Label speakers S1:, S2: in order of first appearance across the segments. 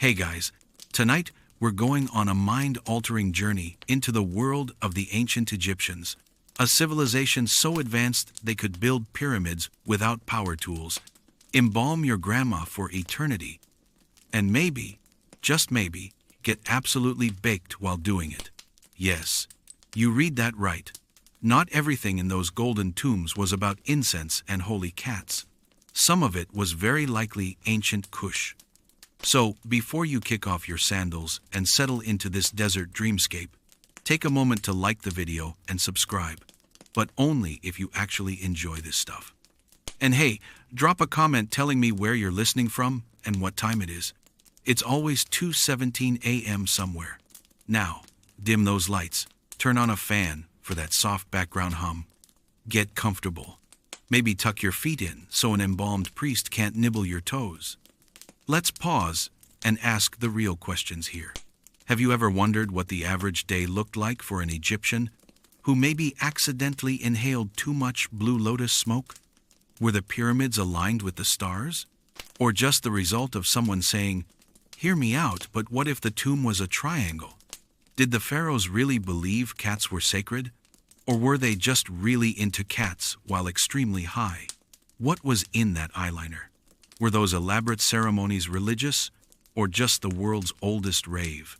S1: Hey guys, tonight we're going on a mind-altering journey into the world of the ancient Egyptians, a civilization so advanced they could build pyramids without power tools, embalm your grandma for eternity, and maybe, just maybe, get absolutely baked while doing it. Yes, you read that right. Not everything in those golden tombs was about incense and holy cats. Some of it was very likely ancient Kush. So, before you kick off your sandals and settle into this desert dreamscape, take a moment to like the video and subscribe, but only if you actually enjoy this stuff. And hey, drop a comment telling me where you're listening from and what time it is. It's always 2:17 a.m. somewhere. Now, dim those lights, turn on a fan for that soft background hum. Get comfortable. Maybe tuck your feet in so an embalmed priest can't nibble your toes. Let's pause and ask the real questions here. Have you ever wondered what the average day looked like for an Egyptian who maybe accidentally inhaled too much blue lotus smoke? Were the pyramids aligned with the stars? Or just the result of someone saying, "Hear me out, but what if the tomb was a triangle?" Did the pharaohs really believe cats were sacred? Or were they just really into cats while extremely high? What was in that eyeliner? Were those elaborate ceremonies religious, or just the world's oldest rave?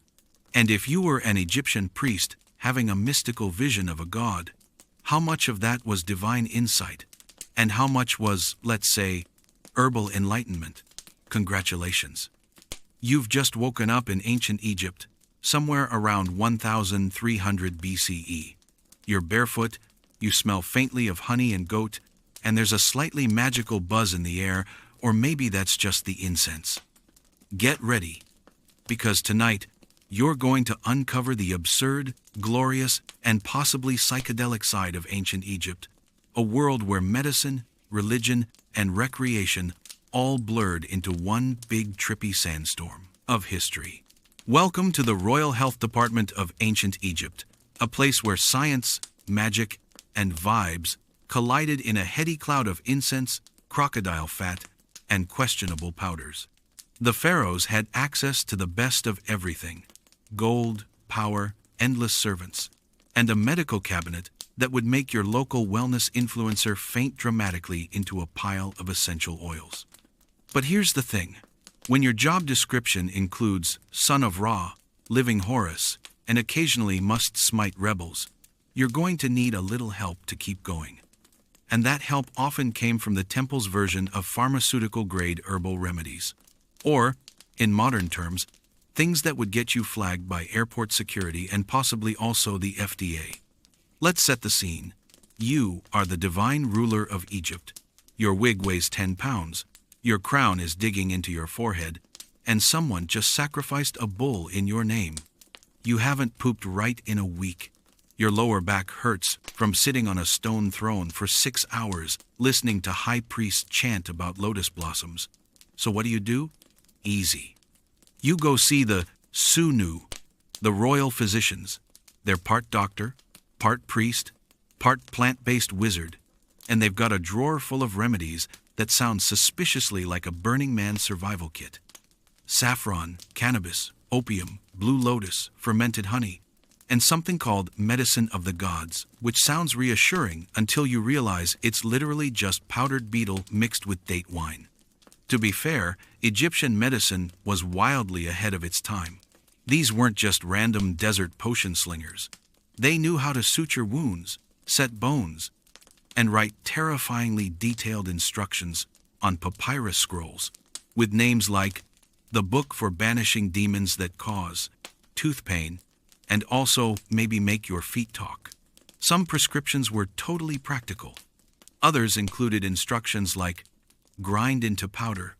S1: And if you were an Egyptian priest having a mystical vision of a god, how much of that was divine insight, and how much was, let's say, herbal enlightenment? Congratulations. You've just woken up in ancient Egypt, somewhere around 1300 BCE. You're barefoot, you smell faintly of honey and goat, and there's a slightly magical buzz in the air, or maybe that's just the incense. Get ready, because tonight, you're going to uncover the absurd, glorious, and possibly psychedelic side of ancient Egypt, a world where medicine, religion, and recreation all blurred into one big trippy sandstorm of history. Welcome to the Royal Health Department of Ancient Egypt, a place where science, magic, and vibes collided in a heady cloud of incense, crocodile fat, and questionable powders. The pharaohs had access to the best of everything: gold, power, endless servants, and a medical cabinet that would make your local wellness influencer faint dramatically into a pile of essential oils. But here's the thing. When your job description includes son of Ra, living Horus, and occasionally must smite rebels, you're going to need a little help to keep going. And that help often came from the temple's version of pharmaceutical-grade herbal remedies. Or, in modern terms, things that would get you flagged by airport security and possibly also the FDA. Let's set the scene. You are the divine ruler of Egypt. Your wig weighs 10 pounds. Your crown is digging into your forehead, and someone just sacrificed a bull in your name. You haven't pooped right in a week. Your lower back hurts from sitting on a stone throne for 6 hours listening to high priests chant about lotus blossoms. So what do? Easy. You go see the Sunu, the royal physicians. They're part doctor, part priest, part plant-based wizard, and they've got a drawer full of remedies that sound suspiciously like a Burning Man survival kit. Saffron, cannabis, opium, blue lotus, fermented honey, and something called medicine of the gods, which sounds reassuring until you realize it's literally just powdered betel mixed with date wine. To be fair, Egyptian medicine was wildly ahead of its time. These weren't just random desert potion slingers. They knew how to suture wounds, set bones, and write terrifyingly detailed instructions on papyrus scrolls, with names like the Book for Banishing Demons That Cause, Tooth Pain, and also maybe make your feet talk. Some prescriptions were totally practical. Others included instructions like grind into powder,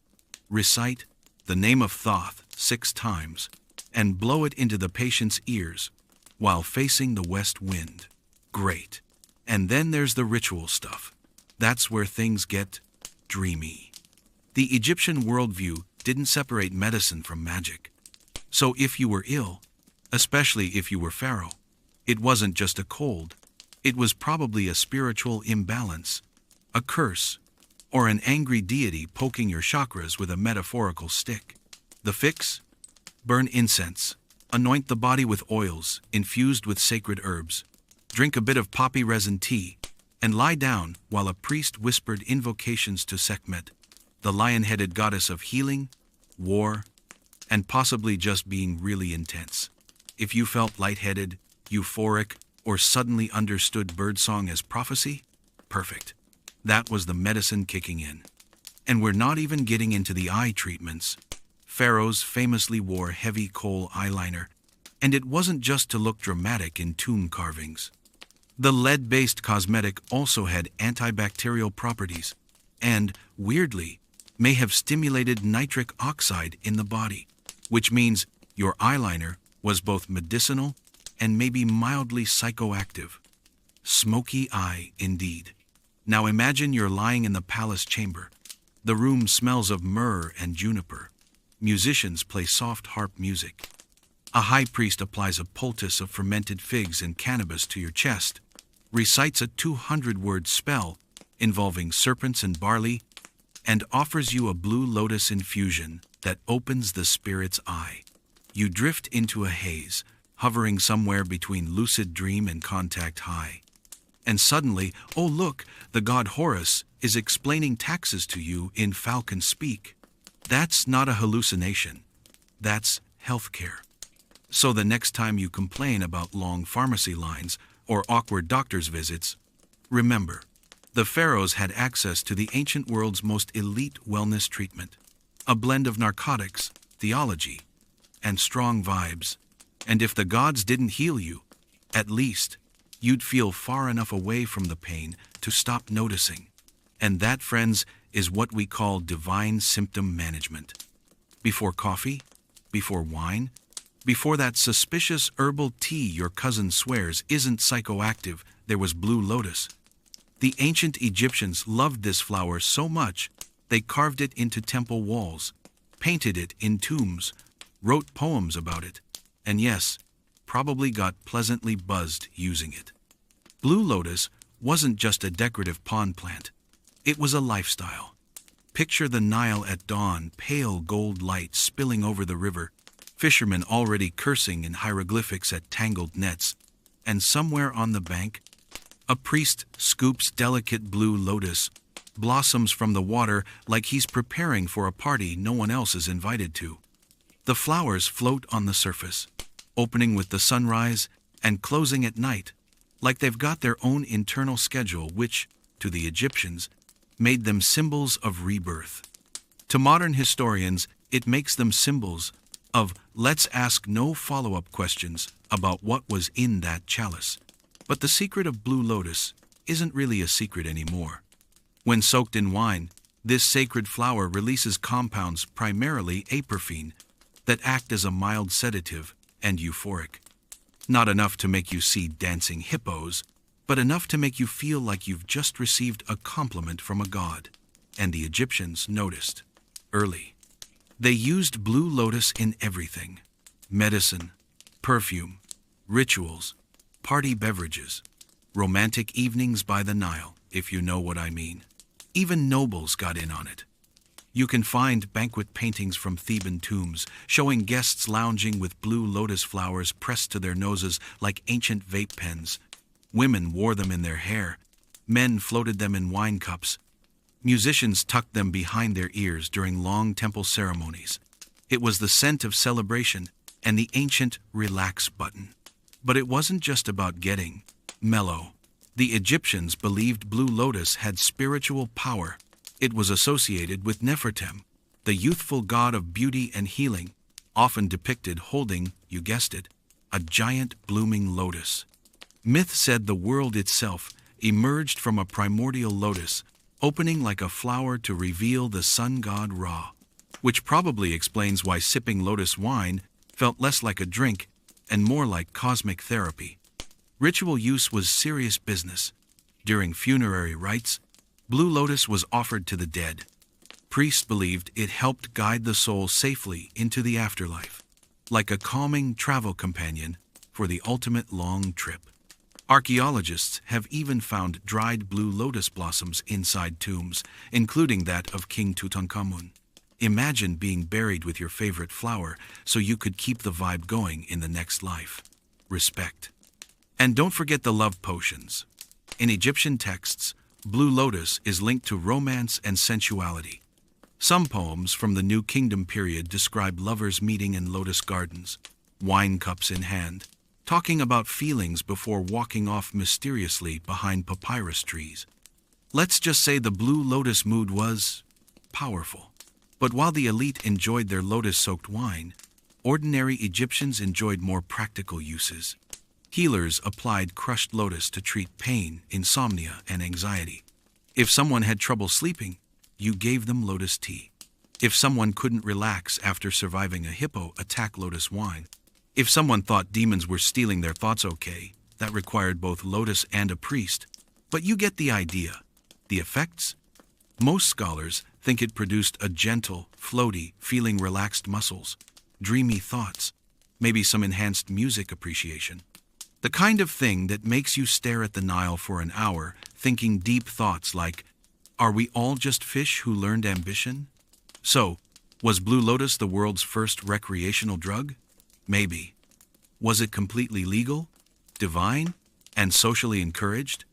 S1: recite the name of Thoth 6 times, and blow it into the patient's ears while facing the west wind. Great. And then there's the ritual stuff. That's where things get dreamy. The Egyptian worldview didn't separate medicine from magic. So if you were ill, especially if you were pharaoh, it wasn't just a cold. It was probably a spiritual imbalance, a curse, or an angry deity poking your chakras with a metaphorical stick. The fix? Burn incense. Anoint the body with oils infused with sacred herbs. Drink a bit of poppy resin tea, and lie down while a priest whispered invocations to Sekhmet, the lion-headed goddess of healing, war, and possibly just being really intense. If you felt lightheaded, euphoric, or suddenly understood birdsong as prophecy, perfect. That was the medicine kicking in. And we're not even getting into the eye treatments. Pharaohs famously wore heavy kohl eyeliner, and it wasn't just to look dramatic in tomb carvings. The lead-based cosmetic also had antibacterial properties, and, weirdly, may have stimulated nitric oxide in the body, which means your eyeliner was both medicinal and maybe mildly psychoactive. Smoky eye, indeed. Now imagine you're lying in the palace chamber. The room smells of myrrh and juniper. Musicians play soft harp music. A high priest applies a poultice of fermented figs and cannabis to your chest, recites a 200-word spell involving serpents and barley, and offers you a blue lotus infusion that opens the spirit's eye. You drift into a haze, hovering somewhere between lucid dream and contact high. And suddenly, oh look, the god Horus is explaining taxes to you in falcon speak. That's not a hallucination. That's healthcare. So the next time you complain about long pharmacy lines or awkward doctor's visits, remember, the pharaohs had access to the ancient world's most elite wellness treatment, a blend of narcotics, theology, and strong vibes. And if the gods didn't heal you, at least you'd feel far enough away from the pain to stop noticing. And that, friends, is what we call divine symptom management. Before coffee, before wine, before that suspicious herbal tea your cousin swears isn't psychoactive, there was blue lotus. The ancient Egyptians loved this flower so much, they carved it into temple walls, painted it in tombs, wrote poems about it, and yes, probably got pleasantly buzzed using it. Blue lotus wasn't just a decorative pond plant. It was a lifestyle. Picture the Nile at dawn, pale gold light spilling over the river, fishermen already cursing in hieroglyphics at tangled nets, and somewhere on the bank, a priest scoops delicate blue lotus, blossoms from the water like he's preparing for a party no one else is invited to. The flowers float on the surface, opening with the sunrise and closing at night, like they've got their own internal schedule which, to the Egyptians, made them symbols of rebirth. To modern historians, it makes them symbols of let's ask no follow-up questions about what was in that chalice. But the secret of blue lotus isn't really a secret anymore. When soaked in wine, this sacred flower releases compounds, primarily aperphine, that act as a mild sedative and euphoric. Not enough to make you see dancing hippos, but enough to make you feel like you've just received a compliment from a god. And the Egyptians noticed early. They used blue lotus in everything: medicine, perfume, rituals, party beverages, romantic evenings by the Nile, if you know what I mean. Even nobles got in on it. You can find banquet paintings from Theban tombs showing guests lounging with blue lotus flowers pressed to their noses like ancient vape pens. Women wore them in their hair. Men floated them in wine cups. Musicians tucked them behind their ears during long temple ceremonies. It was the scent of celebration and the ancient relax button. But it wasn't just about getting mellow. The Egyptians believed blue lotus had spiritual power. It was associated with Nefertem, the youthful god of beauty and healing, often depicted holding, you guessed it, a giant blooming lotus. Myth said the world itself emerged from a primordial lotus, opening like a flower to reveal the sun god Ra, which probably explains why sipping lotus wine felt less like a drink and more like cosmic therapy. Ritual use was serious business. During funerary rites, blue lotus was offered to the dead. Priests believed it helped guide the soul safely into the afterlife, like a calming travel companion for the ultimate long trip. Archaeologists have even found dried blue lotus blossoms inside tombs, including that of King Tutankhamun. Imagine being buried with your favorite flower so you could keep the vibe going in the next life. Respect. And don't forget the love potions. In Egyptian texts, blue lotus is linked to romance and sensuality. Some poems from the New Kingdom period describe lovers meeting in lotus gardens, wine cups in hand, talking about feelings before walking off mysteriously behind papyrus trees. Let's just say the blue lotus mood was powerful. But while the elite enjoyed their lotus-soaked wine, ordinary Egyptians enjoyed more practical uses. Healers applied crushed lotus to treat pain, insomnia, and anxiety. If someone had trouble sleeping, you gave them lotus tea. If someone couldn't relax after surviving a hippo attack lotus wine. If someone thought demons were stealing their thoughts, okay, that required both lotus and a priest. But you get the idea. The effects? Most scholars think it produced a gentle, floaty, feeling relaxed muscles, dreamy thoughts, maybe some enhanced music appreciation. The kind of thing that makes you stare at the Nile for an hour, thinking deep thoughts like, are we all just fish who learned ambition? So, was Blue Lotus the world's first recreational drug? Maybe. Was it completely legal, divine, and socially encouraged?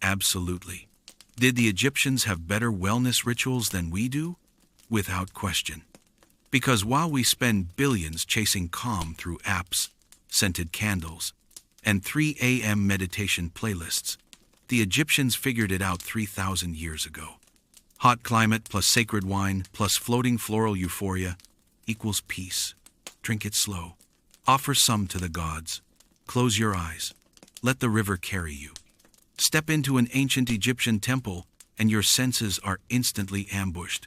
S1: Absolutely. Did the Egyptians have better wellness rituals than we do? Without question. Because while we spend billions chasing calm through apps, scented candles, and 3 a.m. meditation playlists, the Egyptians figured it out 3,000 years ago. Hot climate plus sacred wine plus floating floral euphoria equals peace. Drink it slow. Offer some to the gods. Close your eyes. Let the river carry you. Step into an ancient Egyptian temple and your senses are instantly ambushed.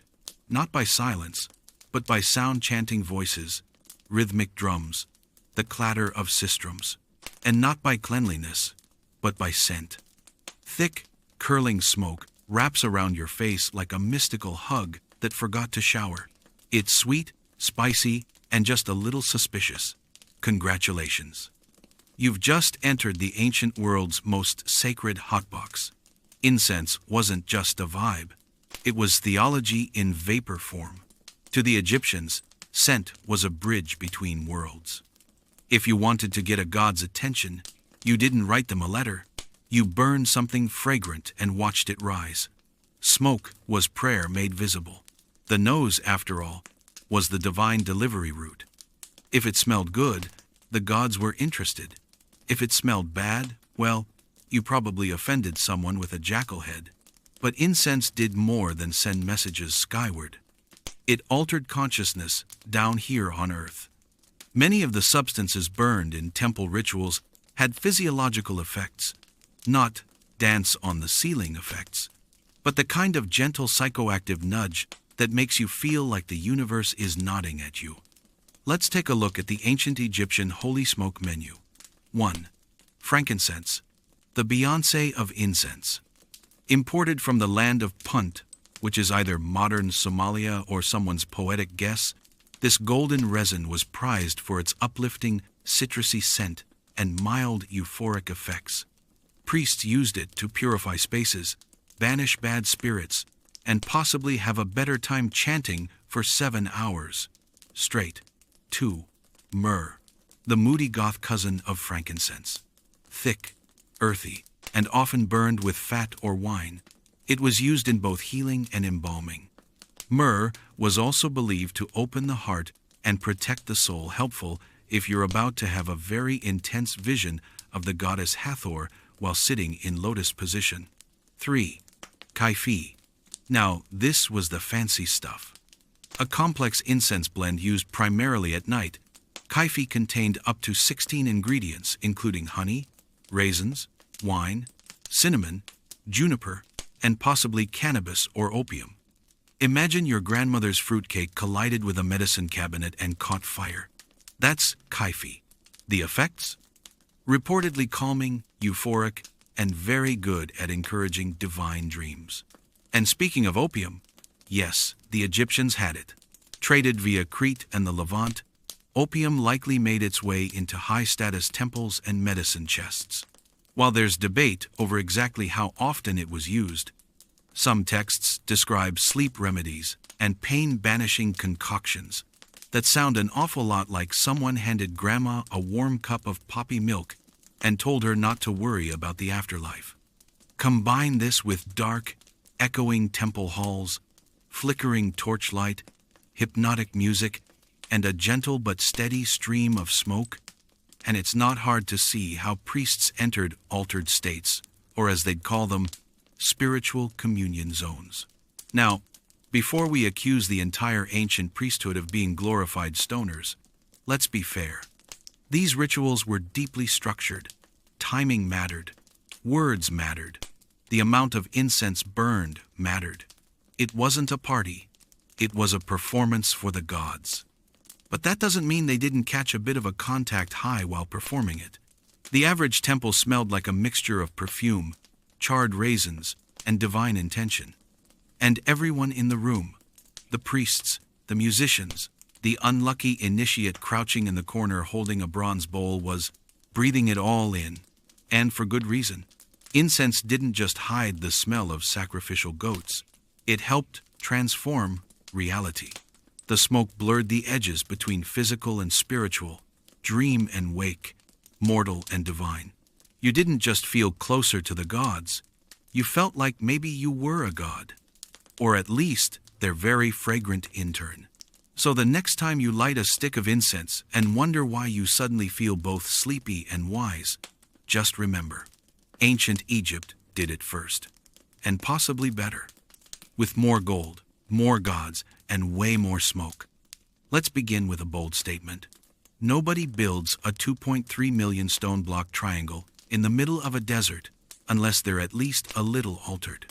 S1: Not by silence, but by sound-chanting voices, rhythmic drums, the clatter of sistrums. And not by cleanliness, but by scent. Thick, curling smoke wraps around your face like a mystical hug that forgot to shower. It's sweet, spicy, and just a little suspicious. Congratulations. You've just entered the ancient world's most sacred hotbox. Incense wasn't just a vibe. It was theology in vapor form. To the Egyptians, scent was a bridge between worlds. If you wanted to get a god's attention, you didn't write them a letter. You burned something fragrant and watched it rise. Smoke was prayer made visible. The nose, after all, was the divine delivery route. If it smelled good, the gods were interested. If it smelled bad, well, you probably offended someone with a jackal head. But incense did more than send messages skyward. It altered consciousness down here on earth. Many of the substances burned in temple rituals had physiological effects, not dance-on-the-ceiling effects, but the kind of gentle psychoactive nudge that makes you feel like the universe is nodding at you. Let's take a look at the ancient Egyptian holy smoke menu. 1. Frankincense, the Beyoncé of incense. Imported from the land of Punt, which is either modern Somalia or someone's poetic guess, this golden resin was prized for its uplifting, citrusy scent and mild euphoric effects. Priests used it to purify spaces, banish bad spirits, and possibly have a better time chanting for 7 hours straight. 2. Myrrh, the moody goth cousin of frankincense. Thick, earthy, and often burned with fat or wine, it was used in both healing and embalming. Myrrh was also believed to open the heart and protect the soul, helpful if you're about to have a very intense vision of the goddess Hathor while sitting in lotus position. 3. Kaifi. Now, this was the fancy stuff. A complex incense blend used primarily at night, Kaifi contained up to 16 ingredients, including honey, raisins, wine, cinnamon, juniper, and possibly cannabis or opium. Imagine your grandmother's fruitcake collided with a medicine cabinet and caught fire. That's Kaifi. The effects? Reportedly calming, euphoric, and very good at encouraging divine dreams. And speaking of opium, yes, the Egyptians had it. Traded via Crete and the Levant, opium likely made its way into high-status temples and medicine chests. While there's debate over exactly how often it was used, some texts describe sleep remedies, and pain-banishing concoctions that sound an awful lot like someone handed Grandma a warm cup of poppy milk and told her not to worry about the afterlife. Combine this with dark, echoing temple halls, flickering torchlight, hypnotic music, and a gentle but steady stream of smoke, and it's not hard to see how priests entered altered states, or as they'd call them, spiritual communion zones. Now, before we accuse the entire ancient priesthood of being glorified stoners, let's be fair. These rituals were deeply structured. Timing mattered. Words mattered. The amount of incense burned mattered. It wasn't a party. It was a performance for the gods. But that doesn't mean they didn't catch a bit of a contact high while performing it. The average temple smelled like a mixture of perfume, charred raisins, and divine intention. And everyone in the room, the priests, the musicians, the unlucky initiate crouching in the corner holding a bronze bowl, was breathing it all in, and for good reason. Incense didn't just hide the smell of sacrificial goats. It helped transform reality. The smoke blurred the edges between physical and spiritual, dream and wake, mortal and divine. You didn't just feel closer to the gods. You felt like maybe you were a god, or at least their very fragrant intern. So the next time you light a stick of incense and wonder why you suddenly feel both sleepy and wise, just remember, ancient Egypt did it first, and possibly better, with more gold, more gods, and way more smoke. Let's begin with a bold statement. Nobody builds a 2.3 million stone block triangle in the middle of a desert unless they're at least a little altered.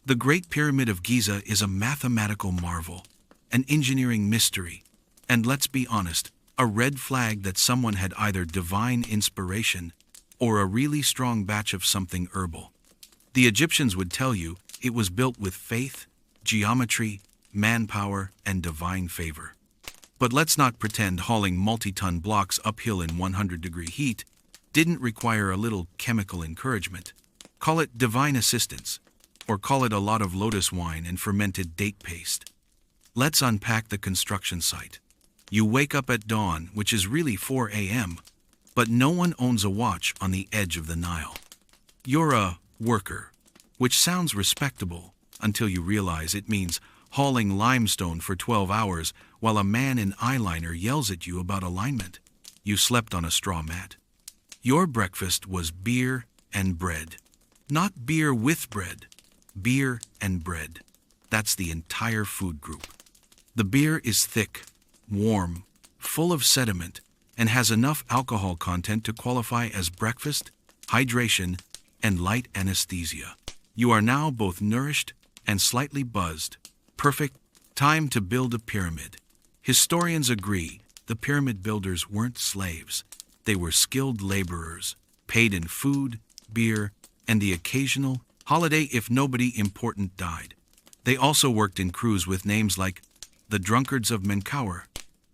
S1: The Great Pyramid of Giza is a mathematical marvel, an engineering mystery, and let's be honest, a red flag that someone had either divine inspiration or a really strong batch of something herbal. The Egyptians would tell you it was built with faith, geometry, manpower, and divine favor. But let's not pretend hauling multi-ton blocks uphill in 100-degree heat didn't require a little chemical encouragement. Call it divine assistance, or call it a lot of lotus wine and fermented date paste. Let's unpack the construction site. You wake up at dawn, which is really 4 a.m., but no one owns a watch on the edge of the Nile. You're a worker, which sounds respectable until you realize it means hauling limestone for 12 hours while a man in eyeliner yells at you about alignment. You slept on a straw mat. Your breakfast was beer and bread. Not beer with bread, beer and bread. That's the entire food group. The beer is thick, warm, full of sediment, and has enough alcohol content to qualify as breakfast, hydration, and light anesthesia. You are now both nourished and slightly buzzed. Perfect time to build a pyramid. Historians agree the pyramid builders weren't slaves. They were skilled laborers, paid in food, beer, and the occasional holiday if nobody important died. They also worked in crews with names like the Drunkards of Menkaure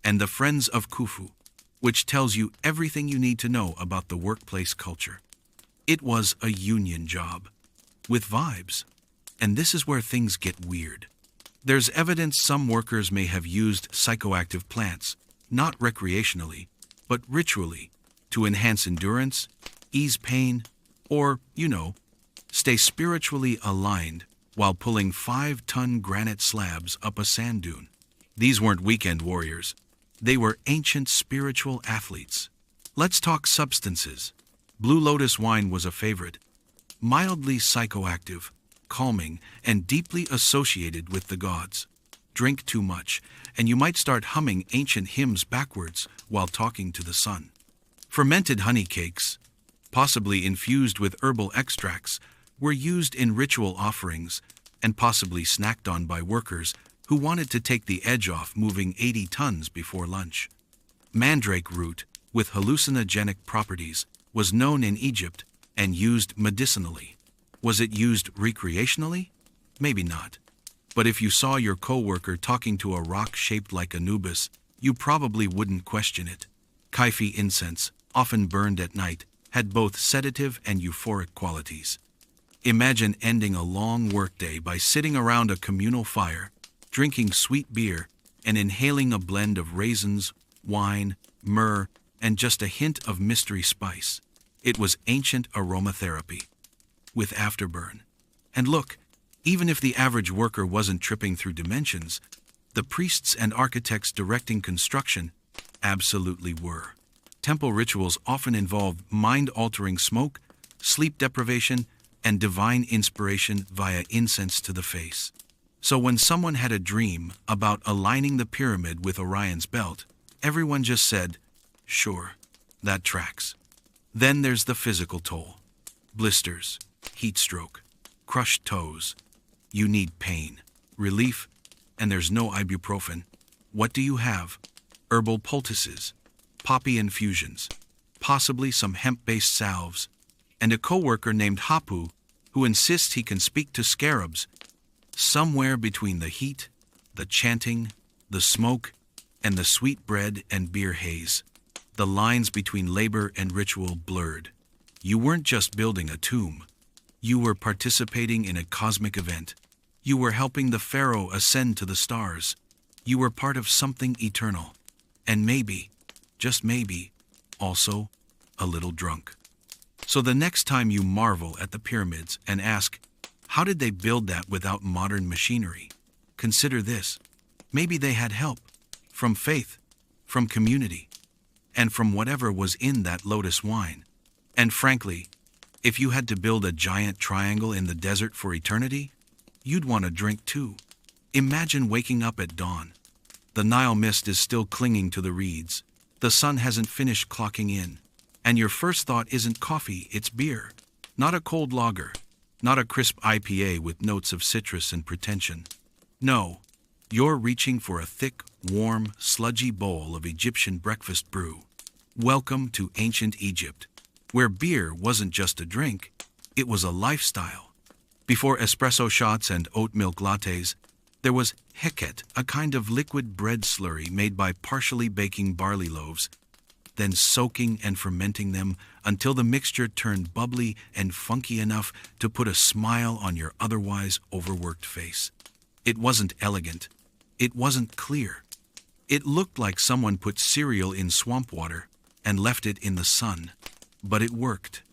S1: and the Friends of Khufu, which tells you everything you need to know about the workplace culture. It was a union job, with vibes. And this is where things get weird. There's evidence some workers may have used psychoactive plants, not recreationally, but ritually, to enhance endurance, ease pain, or, stay spiritually aligned while pulling 5-ton granite slabs up a sand dune. These weren't weekend warriors. They were ancient spiritual athletes. Let's talk substances. Blue lotus wine was a favorite. Mildly psychoactive, calming, and deeply associated with the gods. Drink too much, and you might start humming ancient hymns backwards while talking to the sun. Fermented honey cakes, possibly infused with herbal extracts, were used in ritual offerings and possibly snacked on by workers who wanted to take the edge off moving 80 tons before lunch. Mandrake root, with hallucinogenic properties, was known in Egypt and used medicinally. Was it used recreationally? Maybe not. But if you saw your coworker talking to a rock shaped like Anubis, you probably wouldn't question it. Kaifi incense, often burned at night, had both sedative and euphoric qualities. Imagine ending a long workday by sitting around a communal fire, drinking sweet beer, and inhaling a blend of raisins, wine, myrrh, and just a hint of mystery spice. It was ancient aromatherapy, with afterburn. And look, even if the average worker wasn't tripping through dimensions, the priests and architects directing construction absolutely were. Temple rituals often involve mind-altering smoke, sleep deprivation, and divine inspiration via incense to the face. So when someone had a dream about aligning the pyramid with Orion's belt, everyone just said, "Sure, that tracks." Then there's the physical toll. Blisters, heat stroke, crushed toes. You need pain, relief, and there's no ibuprofen. What do you have? Herbal poultices, poppy infusions, possibly some hemp-based salves, and a co-worker named Hapu who insists he can speak to scarabs. Somewhere between the heat, the chanting, the smoke, and the sweet bread and beer haze, the lines between labor and ritual blurred. You weren't just building a tomb. You were participating in a cosmic event. You were helping the pharaoh ascend to the stars. You were part of something eternal. And maybe, just maybe, also a little drunk. So the next time you marvel at the pyramids and ask, how did they build that without modern machinery? Consider this. Maybe they had help from faith, from community, and from whatever was in that lotus wine. And frankly, if you had to build a giant triangle in the desert for eternity, you'd want a drink too. Imagine waking up at dawn. The Nile mist is still clinging to the reeds. The sun hasn't finished clocking in. And your first thought isn't coffee, it's beer. Not a cold lager. Not a crisp IPA with notes of citrus and pretension. No, you're reaching for a thick, warm, sludgy bowl of Egyptian breakfast brew. Welcome to ancient Egypt, where beer wasn't just a drink, it was a lifestyle. Before espresso shots and oat milk lattes, there was heket, a kind of liquid bread slurry made by partially baking barley loaves, then soaking and fermenting them until the mixture turned bubbly and funky enough to put a smile on your otherwise overworked face. It wasn't elegant. It wasn't clear. It looked like someone put cereal in swamp water and left it in the sun. But it worked.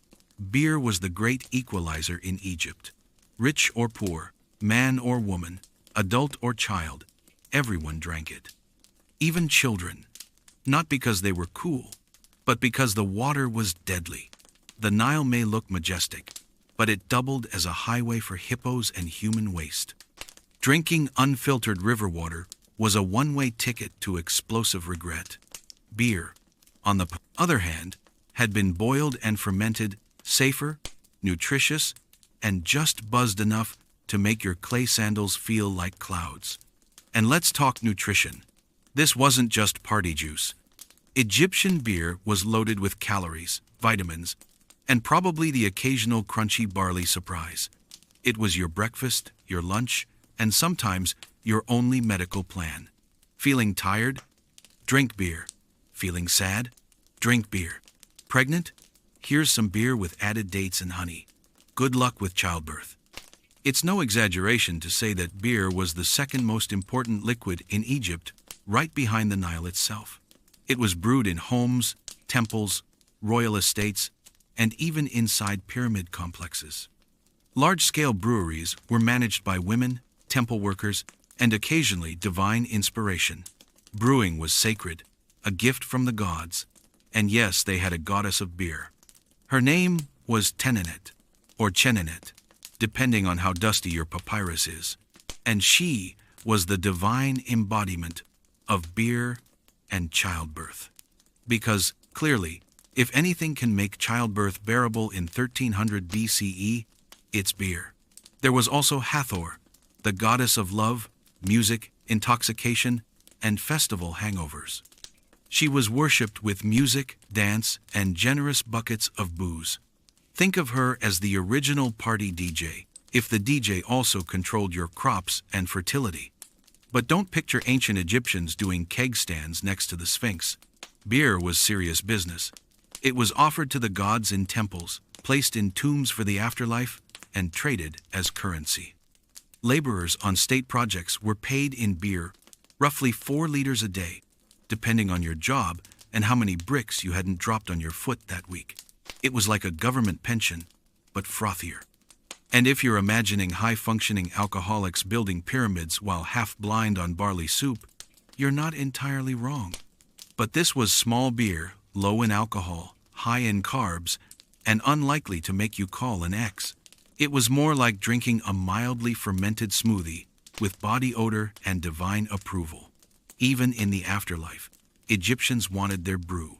S1: Beer was the great equalizer in Egypt. Rich or poor, man or woman, adult or child, everyone drank it. Even children. Not because they were cool, but because the water was deadly. The Nile may look majestic, but it doubled as a highway for hippos and human waste. Drinking unfiltered river water was a one-way ticket to explosive regret. Beer, on the other hand, had been boiled and fermented, safer, nutritious, and just buzzed enough to make your clay sandals feel like clouds. And let's talk nutrition. This wasn't just party juice. Egyptian beer was loaded with calories, vitamins, and probably the occasional crunchy barley surprise. It was your breakfast, your lunch, and sometimes your only medical plan. Feeling tired? Drink beer. Feeling sad? Drink beer. Pregnant? Here's some beer with added dates and honey. Good luck with childbirth. It's no exaggeration to say that beer was the second most important liquid in Egypt, right behind the Nile itself. It was brewed in homes, temples, royal estates, and even inside pyramid complexes. Large-scale breweries were managed by women, temple workers, and occasionally divine inspiration. Brewing was sacred, a gift from the gods, and yes, they had a goddess of beer. Her name was Tenenet, or Chenenet, depending on how dusty your papyrus is, and she was the divine embodiment of beer and childbirth. Because, clearly, if anything can make childbirth bearable in 1300 BCE, it's beer. There was also Hathor, the goddess of love, music, intoxication, and festival hangovers. She was worshipped with music, dance, and generous buckets of booze. Think of her as the original party DJ, if the DJ also controlled your crops and fertility. But don't picture ancient Egyptians doing keg stands next to the Sphinx. Beer was serious business. It was offered to the gods in temples, placed in tombs for the afterlife, and traded as currency. Laborers on state projects were paid in beer, roughly 4 liters a day, depending on your job and how many bricks you hadn't dropped on your foot that week. It was like a government pension, but frothier. And if you're imagining high-functioning alcoholics building pyramids while half-blind on barley soup, you're not entirely wrong. But this was small beer, low in alcohol, high in carbs, and unlikely to make you call an ex. It was more like drinking a mildly fermented smoothie with body odor and divine approval. Even in the afterlife, Egyptians wanted their brew.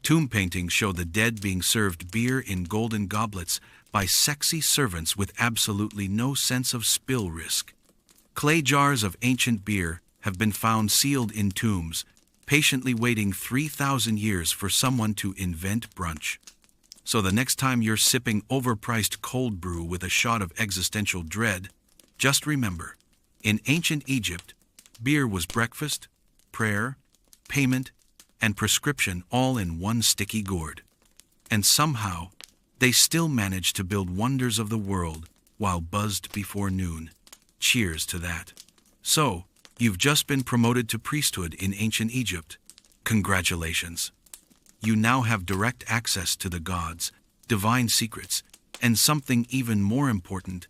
S1: Tomb paintings show the dead being served beer in golden goblets by sexy servants with absolutely no sense of spill risk. Clay jars of ancient beer have been found sealed in tombs, patiently waiting 3,000 years for someone to invent brunch. So the next time you're sipping overpriced cold brew with a shot of existential dread, just remember, in ancient Egypt, beer was breakfast, prayer, payment, and prescription all in one sticky gourd. And somehow, they still managed to build wonders of the world while buzzed before noon. Cheers to that. So, you've just been promoted to priesthood in ancient Egypt. Congratulations. You now have direct access to the gods, divine secrets, and something even more important,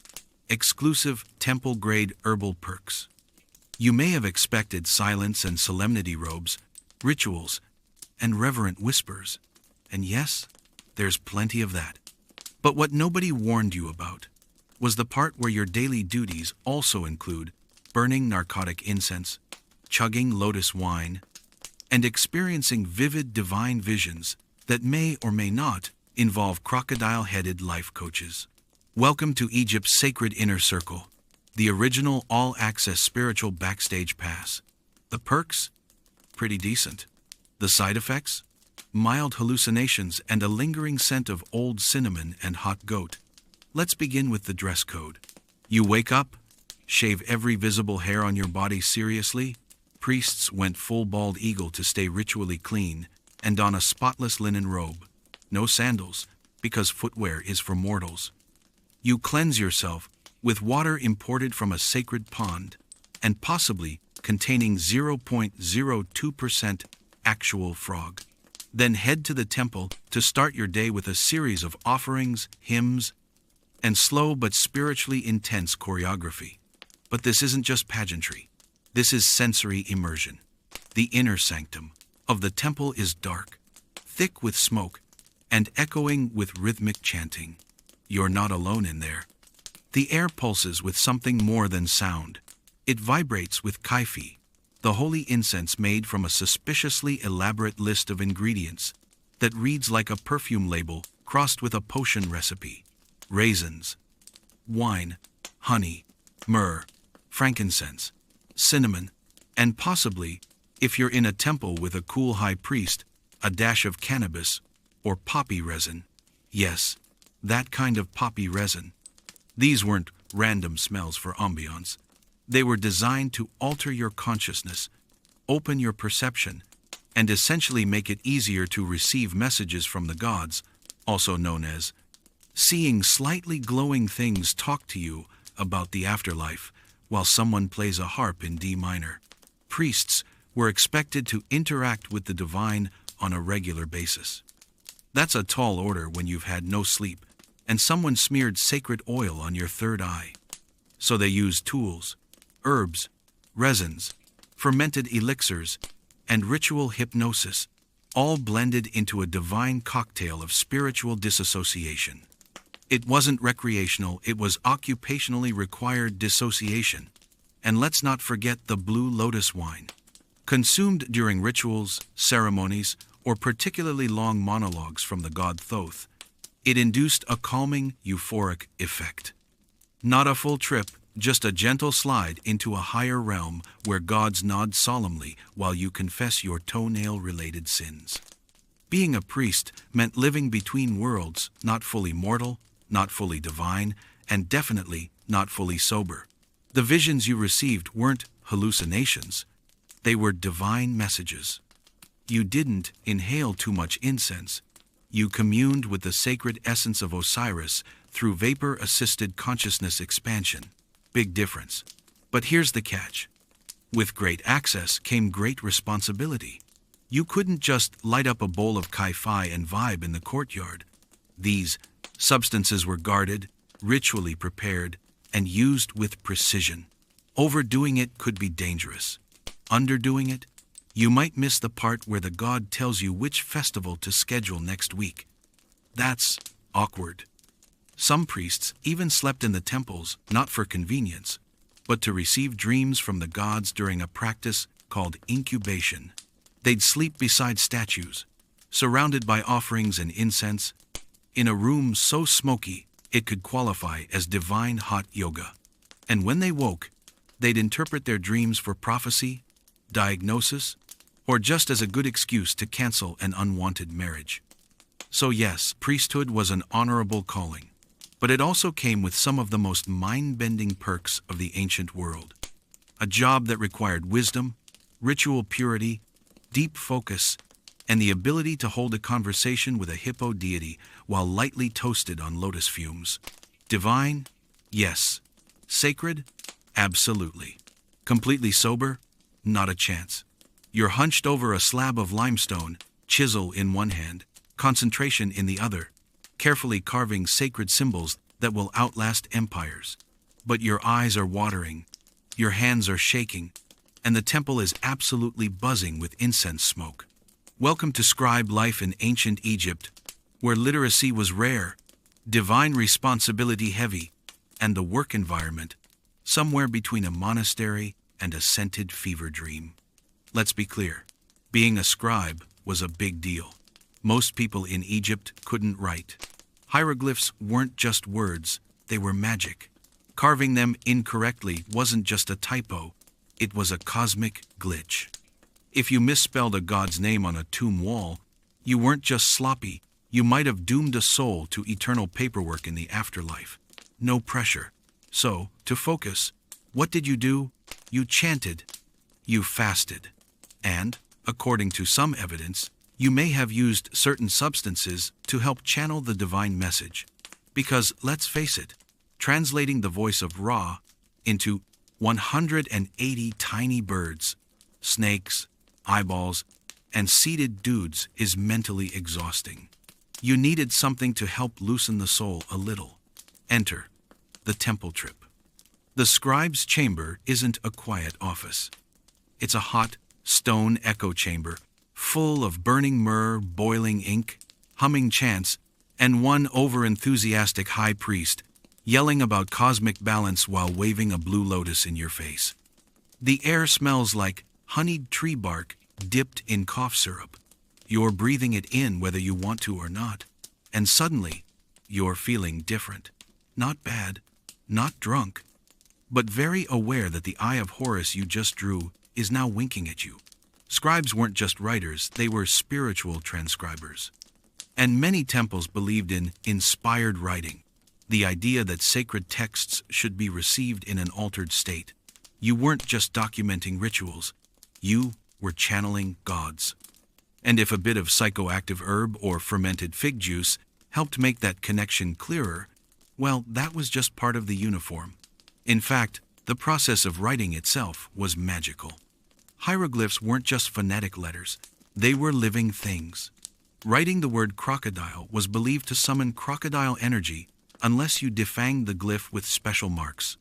S1: exclusive temple-grade herbal perks. You may have expected silence and solemnity robes, rituals, and reverent whispers. And yes, there's plenty of that. But what nobody warned you about was the part where your daily duties also include burning narcotic incense, chugging lotus wine, and experiencing vivid divine visions that may or may not involve crocodile-headed life coaches. Welcome to Egypt's sacred inner circle, the original all-access spiritual backstage pass. The perks? Pretty decent. The side effects? Mild hallucinations and a lingering scent of old cinnamon and hot goat. Let's begin with the dress code. You wake up, shave every visible hair on your body seriously. Priests went full bald eagle to stay ritually clean, and don a spotless linen robe. No sandals, because footwear is for mortals. You cleanse yourself with water imported from a sacred pond, and possibly containing 0.02% actual frog. Then head to the temple to start your day with a series of offerings, hymns, and slow but spiritually intense choreography. But this isn't just pageantry. This is sensory immersion. The inner sanctum of the temple is dark, thick with smoke, and echoing with rhythmic chanting. You're not alone in there. The air pulses with something more than sound. It vibrates with kaifi, the holy incense made from a suspiciously elaborate list of ingredients that reads like a perfume label crossed with a potion recipe. Raisins, wine, honey, myrrh, frankincense, cinnamon, and possibly, if you're in a temple with a cool high priest, a dash of cannabis or poppy resin. Yes, that kind of poppy resin. These weren't random smells for ambiance. They were designed to alter your consciousness, open your perception, and essentially make it easier to receive messages from the gods, also known as seeing slightly glowing things talk to you about the afterlife while someone plays a harp in D minor. Priests were expected to interact with the divine on a regular basis. That's a tall order when you've had no sleep and someone smeared sacred oil on your third eye. So they used tools, herbs, resins, fermented elixirs, and ritual hypnosis, all blended into a divine cocktail of spiritual disassociation. It wasn't recreational, it was occupationally required dissociation. And let's not forget the blue lotus wine. Consumed during rituals, ceremonies, or particularly long monologues from the god Thoth, it induced a calming, euphoric effect. Not a full trip, just a gentle slide into a higher realm where gods nod solemnly while you confess your toenail-related sins. Being a priest meant living between worlds, not fully mortal, not fully divine, and definitely not fully sober. The visions you received weren't hallucinations. They were divine messages. You didn't inhale too much incense. You communed with the sacred essence of Osiris through vapor-assisted consciousness expansion. Big difference. But here's the catch. With great access came great responsibility. You couldn't just light up a bowl of kai-fi and vibe in the courtyard. These substances were guarded, ritually prepared, and used with precision. Overdoing it could be dangerous. Underdoing it, you might miss the part where the god tells you which festival to schedule next week. That's awkward. Some priests even slept in the temples, not for convenience, but to receive dreams from the gods during a practice called incubation. They'd sleep beside statues, surrounded by offerings and incense, in a room so smoky it could qualify as divine hot yoga. And when they woke, they'd interpret their dreams for prophecy, diagnosis, or just as a good excuse to cancel an unwanted marriage. So yes, priesthood was an honorable calling, but it also came with some of the most mind-bending perks of the ancient world. A job that required wisdom, ritual purity, deep focus, and the ability to hold a conversation with a hippo deity while lightly toasted on lotus fumes. Divine? Yes. Sacred? Absolutely. Completely sober? Not a chance. You're hunched over a slab of limestone, chisel in one hand, concentration in the other, carefully carving sacred symbols that will outlast empires. But your eyes are watering, your hands are shaking, and the temple is absolutely buzzing with incense smoke. Welcome to scribe life in ancient Egypt, where literacy was rare, divine responsibility heavy, and the work environment somewhere between a monastery and a scented fever dream. Let's be clear, being a scribe was a big deal. Most people in Egypt couldn't write. Hieroglyphs weren't just words, they were magic. Carving them incorrectly wasn't just a typo, it was a cosmic glitch. If you misspelled a god's name on a tomb wall, you weren't just sloppy, you might have doomed a soul to eternal paperwork in the afterlife. No pressure. So, to focus, what did you do? You chanted. You fasted. And, according to some evidence, you may have used certain substances to help channel the divine message. Because, let's face it, translating the voice of Ra into 180 tiny birds, snakes, eyeballs, and seated dudes is mentally exhausting. You needed something to help loosen the soul a little. Enter the temple trip. The scribe's chamber isn't a quiet office. It's a hot, stone echo chamber, full of burning myrrh, boiling ink, humming chants, and one over-enthusiastic high priest yelling about cosmic balance while waving a blue lotus in your face. The air smells like honeyed tree bark dipped in cough syrup. You're breathing it in whether you want to or not, and suddenly, you're feeling different. Not bad, not drunk, but very aware that the eye of Horus you just drew is now winking at you. Scribes weren't just writers, they were spiritual transcribers. And many temples believed in inspired writing, the idea that sacred texts should be received in an altered state. You weren't just documenting rituals, you were channeling gods. And if a bit of psychoactive herb or fermented fig juice helped make that connection clearer, well, that was just part of the uniform. In fact, the process of writing itself was magical. Hieroglyphs weren't just phonetic letters, they were living things. Writing the word crocodile was believed to summon crocodile energy unless you defanged the glyph with special marks.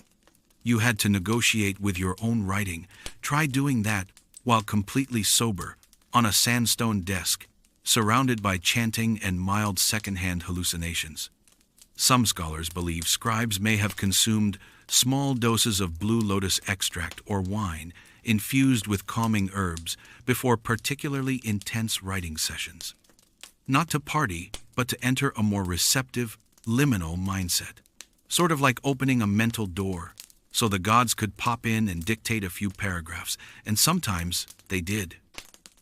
S1: You had to negotiate with your own writing. Try doing that while completely sober, on a sandstone desk, surrounded by chanting and mild secondhand hallucinations. Some scholars believe scribes may have consumed small doses of blue lotus extract or wine infused with calming herbs before particularly intense writing sessions. Not to party, but to enter a more receptive, liminal mindset. Sort of like opening a mental door, so the gods could pop in and dictate a few paragraphs, and sometimes they did.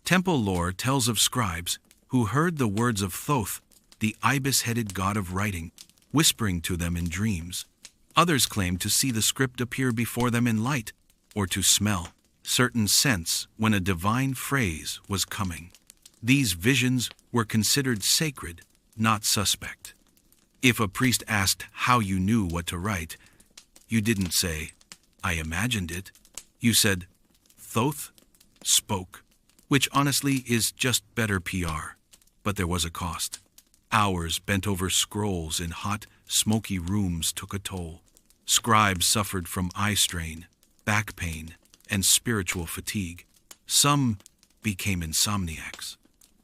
S1: Temple lore tells of scribes who heard the words of Thoth, the ibis-headed god of writing, whispering to them in dreams. Others claimed to see the script appear before them in light, or to smell certain scents when a divine phrase was coming. These visions were considered sacred, not suspect. If a priest asked how you knew what to write, you didn't say, I imagined it. You said, Thoth spoke, which honestly is just better PR. But there was a cost. Hours bent over scrolls in hot, smoky rooms took a toll. Scribes suffered from eye strain, back pain, and spiritual fatigue. Some became insomniacs.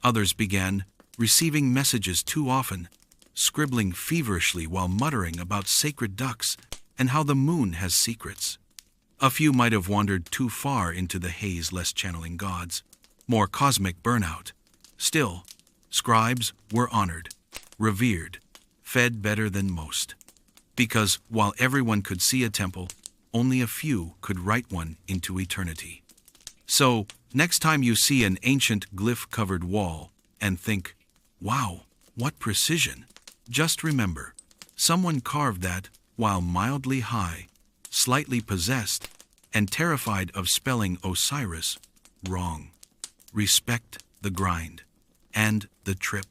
S1: Others began receiving messages too often, scribbling feverishly while muttering about sacred ducks and how the moon has secrets. A few might have wandered too far into the haze, less channeling gods. More cosmic burnout. Still, scribes were honored, revered, fed better than most. Because while everyone could see a temple, only a few could write one into eternity. So, next time you see an ancient glyph-covered wall and think, wow, what precision, just remember, someone carved that while mildly high, slightly possessed, and terrified of spelling Osiris wrong. Respect the grind and the trip.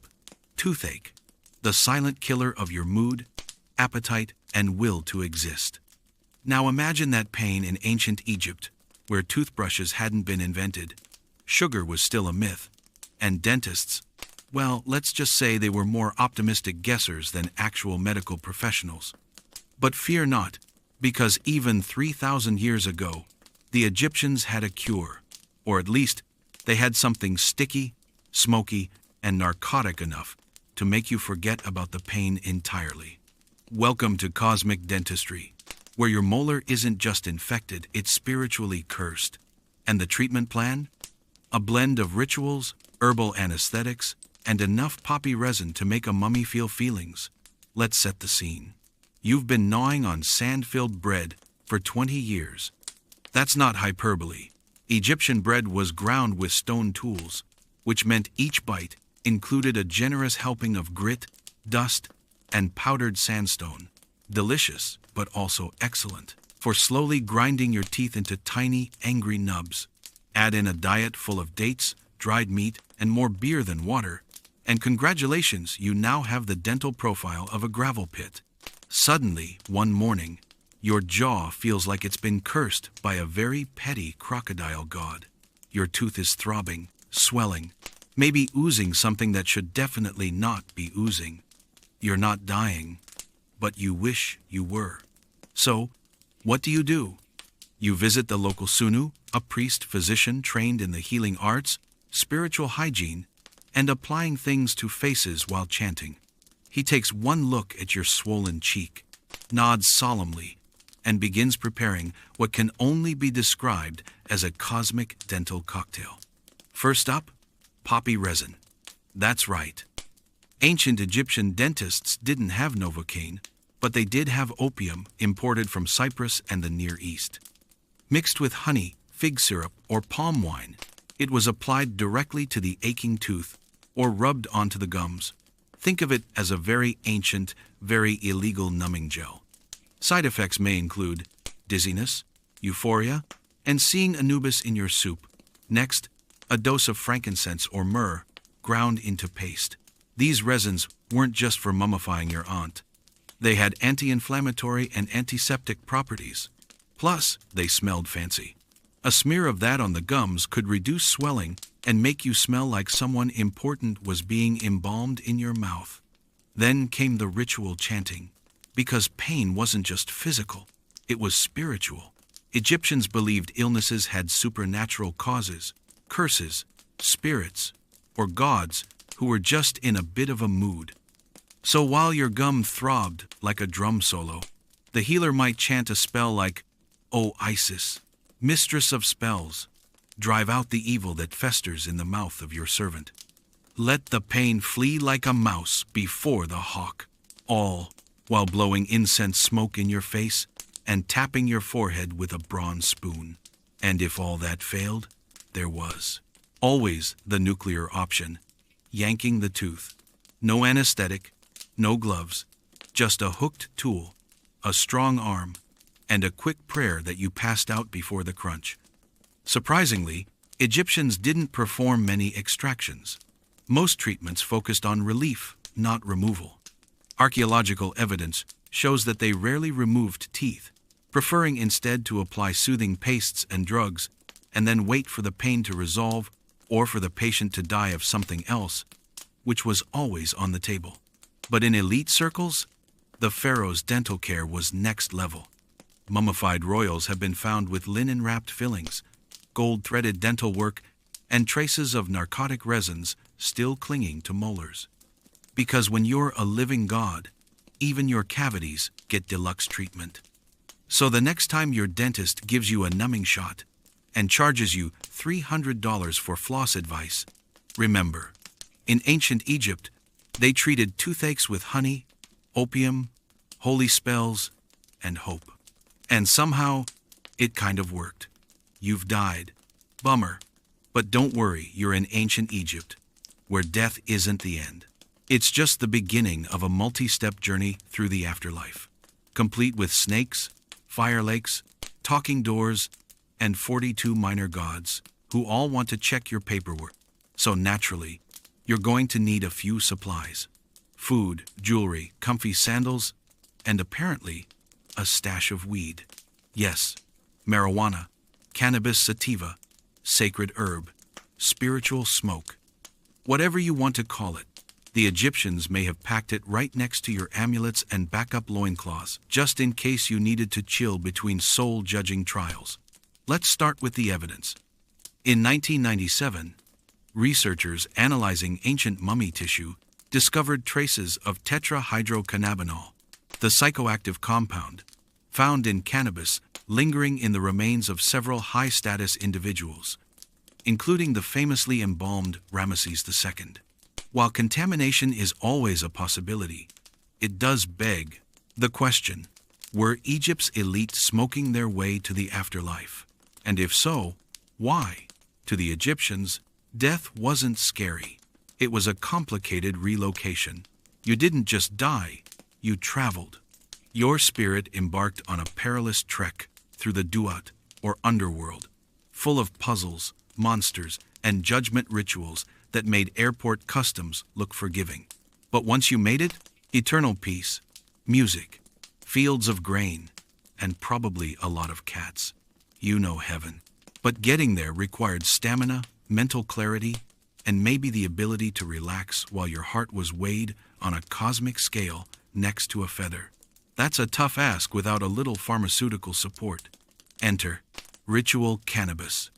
S1: Toothache, the silent killer of your mood, appetite, and will to exist. Now imagine that pain in ancient Egypt, where toothbrushes hadn't been invented, sugar was still a myth, and dentists, well, let's just say they were more optimistic guessers than actual medical professionals. But fear not, because even 3,000 years ago, the Egyptians had a cure, or at least they had something sticky, smoky, and narcotic enough to make you forget about the pain entirely. Welcome to Cosmic Dentistry, where your molar isn't just infected, it's spiritually cursed. And the treatment plan? A blend of rituals, herbal anesthetics, and enough poppy resin to make a mummy feel feelings. Let's set the scene. You've been gnawing on sand-filled bread for 20 years. That's not hyperbole. Egyptian bread was ground with stone tools, which meant each bite included a generous helping of grit, dust, and powdered sandstone. Delicious, but also excellent for slowly grinding your teeth into tiny, angry nubs. Add in a diet full of dates, dried meat, and more beer than water, and congratulations, you now have the dental profile of a gravel pit. Suddenly, one morning, your jaw feels like it's been cursed by a very petty crocodile god. Your tooth is throbbing, swelling, maybe oozing something that should definitely not be oozing. You're not dying, but you wish you were. So, what do? You visit the local Sunu, a priest-physician trained in the healing arts, spiritual hygiene, and applying things to faces while chanting. He takes one look at your swollen cheek, nods solemnly, and begins preparing what can only be described as a cosmic dental cocktail. First up, poppy resin. That's right. Ancient Egyptian dentists didn't have Novocaine, but they did have opium imported from Cyprus and the Near East. Mixed with honey, fig syrup, or palm wine, it was applied directly to the aching tooth or rubbed onto the gums. Think of it as a very ancient, very illegal numbing gel. Side effects may include dizziness, euphoria, and seeing Anubis in your soup. Next, a dose of frankincense or myrrh ground into paste. These resins weren't just for mummifying your aunt. They had anti-inflammatory and antiseptic properties. Plus, they smelled fancy. A smear of that on the gums could reduce swelling and make you smell like someone important was being embalmed in your mouth. Then came the ritual chanting, because pain wasn't just physical, it was spiritual. Egyptians believed illnesses had supernatural causes, curses, spirits, or gods who were just in a bit of a mood. So while your gum throbbed like a drum solo, the healer might chant a spell like, "O Isis, mistress of spells, drive out the evil that festers in the mouth of your servant. Let the pain flee like a mouse before the hawk," all while blowing incense smoke in your face and tapping your forehead with a bronze spoon. And if all that failed, there was always the nuclear option, yanking the tooth. No anesthetic, no gloves, just a hooked tool, a strong arm, and a quick prayer that you passed out before the crunch. Surprisingly, Egyptians didn't perform many extractions. Most treatments focused on relief, not removal. Archaeological evidence shows that they rarely removed teeth. preferring instead to apply soothing pastes and drugs, and then wait for the pain to resolve or for the patient to die of something else, which was always on the table. But in elite circles, the pharaoh's dental care was next level. Mummified royals have been found with linen-wrapped fillings, gold-threaded dental work, and traces of narcotic resins still clinging to molars. Because when you're a living god, even your cavities get deluxe treatment. So the next time your dentist gives you a numbing shot and charges you $300 for floss advice, remember, in ancient Egypt, they treated toothaches with honey, opium, holy spells, and hope. And somehow, it kind of worked. You've died. Bummer. But don't worry, you're in ancient Egypt, where death isn't the end. It's just the beginning of a multi-step journey through the afterlife, complete with snakes, fire lakes, talking doors, and 42 minor gods who all want to check your paperwork. So naturally, you're going to need a few supplies: food, jewelry, comfy sandals, and apparently, a stash of weed. Yes, marijuana, cannabis sativa, sacred herb, spiritual smoke. Whatever you want to call it, the Egyptians may have packed it right next to your amulets and backup loincloths, just in case you needed to chill between soul-judging trials. Let's start with the evidence. In 1997, researchers analyzing ancient mummy tissue discovered traces of tetrahydrocannabinol, the psychoactive compound found in cannabis, lingering in the remains of several high-status individuals, including the famously embalmed Ramesses II. While contamination is always a possibility, it does beg the question: were Egypt's elite smoking their way to the afterlife? And if so, why? To the Egyptians, death wasn't scary. It was a complicated relocation. You didn't just die, you traveled. Your spirit embarked on a perilous trek through the Duat, or underworld, full of puzzles, monsters, and judgment rituals that made airport customs look forgiving. But once you made it, eternal peace, music, fields of grain, and probably a lot of cats. You know heaven. But getting there required stamina, mental clarity, and maybe the ability to relax while your heart was weighed on a cosmic scale next to a feather. That's a tough ask without a little pharmaceutical support. Enter ritual cannabis.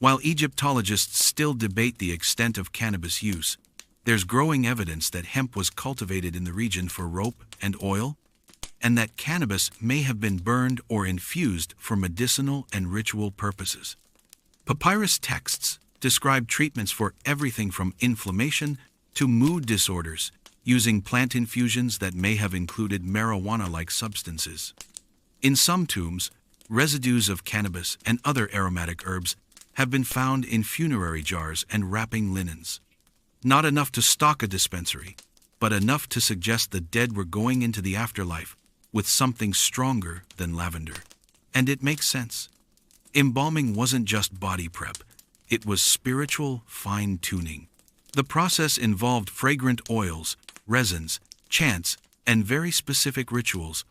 S1: While Egyptologists still debate the extent of cannabis use, there's growing evidence that hemp was cultivated in the region for rope and oil, and that cannabis may have been burned or infused for medicinal and ritual purposes. Papyrus texts describe treatments for everything from inflammation to mood disorders, using plant infusions that may have included marijuana-like substances. In some tombs, residues of cannabis and other aromatic herbs have been found in funerary jars and wrapping linens. Not enough to stock a dispensary, but enough to suggest the dead were going into the afterlife with something stronger than lavender. And it makes sense. Embalming wasn't just body prep, it was spiritual fine-tuning. The process involved fragrant oils, resins, chants, and very specific rituals,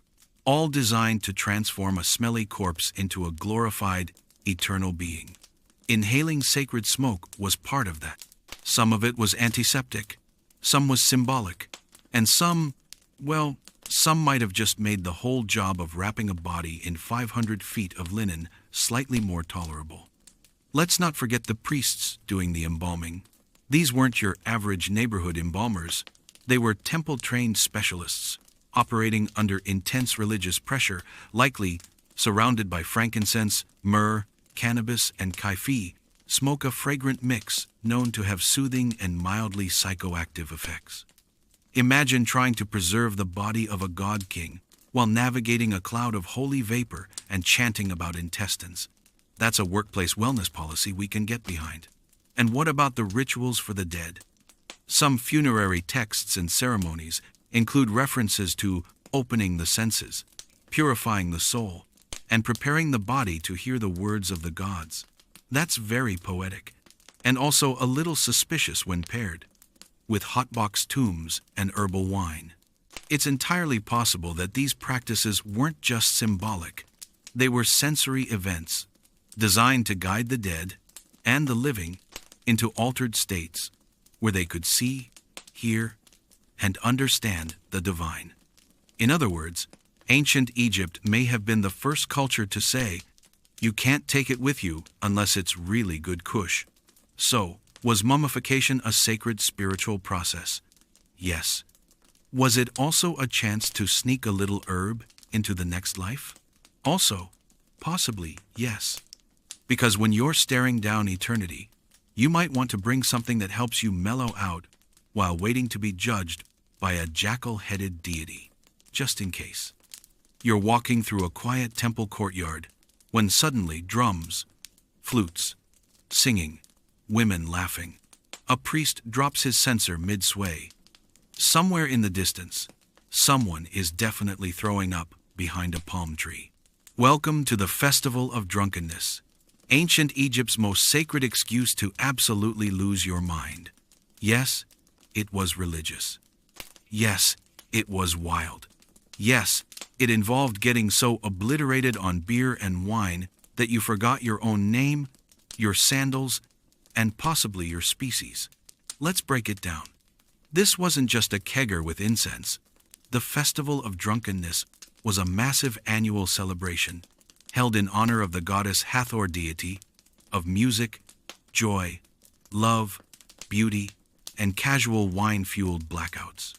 S1: all designed to transform a smelly corpse into a glorified, eternal being. Inhaling sacred smoke was part of that. Some of it was antiseptic, some was symbolic, and some might have just made the whole job of wrapping a body in 500 feet of linen slightly more tolerable. Let's not forget the priests doing the embalming. These weren't your average neighborhood embalmers. They were temple-trained specialists, operating under intense religious pressure, likely surrounded by frankincense, myrrh, cannabis, and kaifi, smoke a fragrant mix known to have soothing and mildly psychoactive effects. Imagine trying to preserve the body of a god king while navigating a cloud of holy vapor and chanting about intestines. That's a workplace wellness policy we can get behind. And what about the rituals for the dead? Some funerary texts and ceremonies include references to opening the senses, purifying the soul, and preparing the body to hear the words of the gods. That's very poetic, and also a little suspicious when paired with hotbox tombs and herbal wine. It's entirely possible that these practices weren't just symbolic. They were sensory events, designed to guide the dead and the living into altered states where they could see, hear, and understand the divine. In other words, ancient Egypt may have been the first culture to say, "You can't take it with you unless it's really good kush." So, was mummification a sacred spiritual process? Yes. Was it also a chance to sneak a little herb into the next life? Also, possibly, yes. Because when you're staring down eternity, you might want to bring something that helps you mellow out while waiting to be judged by a jackal-headed deity, just in case. You're walking through a quiet temple courtyard when suddenly drums, flutes, singing, women laughing. A priest drops his censer mid-sway. Somewhere in the distance, someone is definitely throwing up behind a palm tree. Welcome to the Festival of Drunkenness, ancient Egypt's most sacred excuse to absolutely lose your mind. Yes, it was religious. Yes, it was wild. Yes, it involved getting so obliterated on beer and wine that you forgot your own name, your sandals, and possibly your species. Let's break it down. This wasn't just a kegger with incense. The Festival of Drunkenness was a massive annual celebration held in honor of the goddess Hathor, deity of music, joy, love, beauty, and casual wine-fueled blackouts.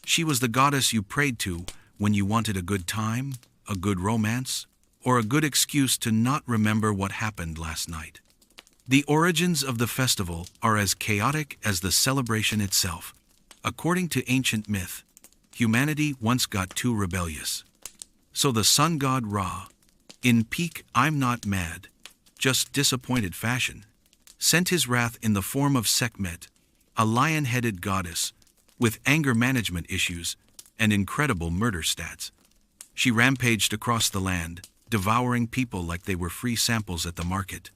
S1: She was the goddess you prayed to when you wanted a good time, a good romance, or a good excuse to not remember what happened last night. The origins of the festival are as chaotic as the celebration itself. According to ancient myth, humanity once got too rebellious. So the sun god Ra, in peak "I'm not mad, just disappointed" fashion, sent his wrath in the form of Sekhmet, a lion-headed goddess with anger management issues and incredible murder stats. She rampaged across the land, devouring people like they were free samples at the market.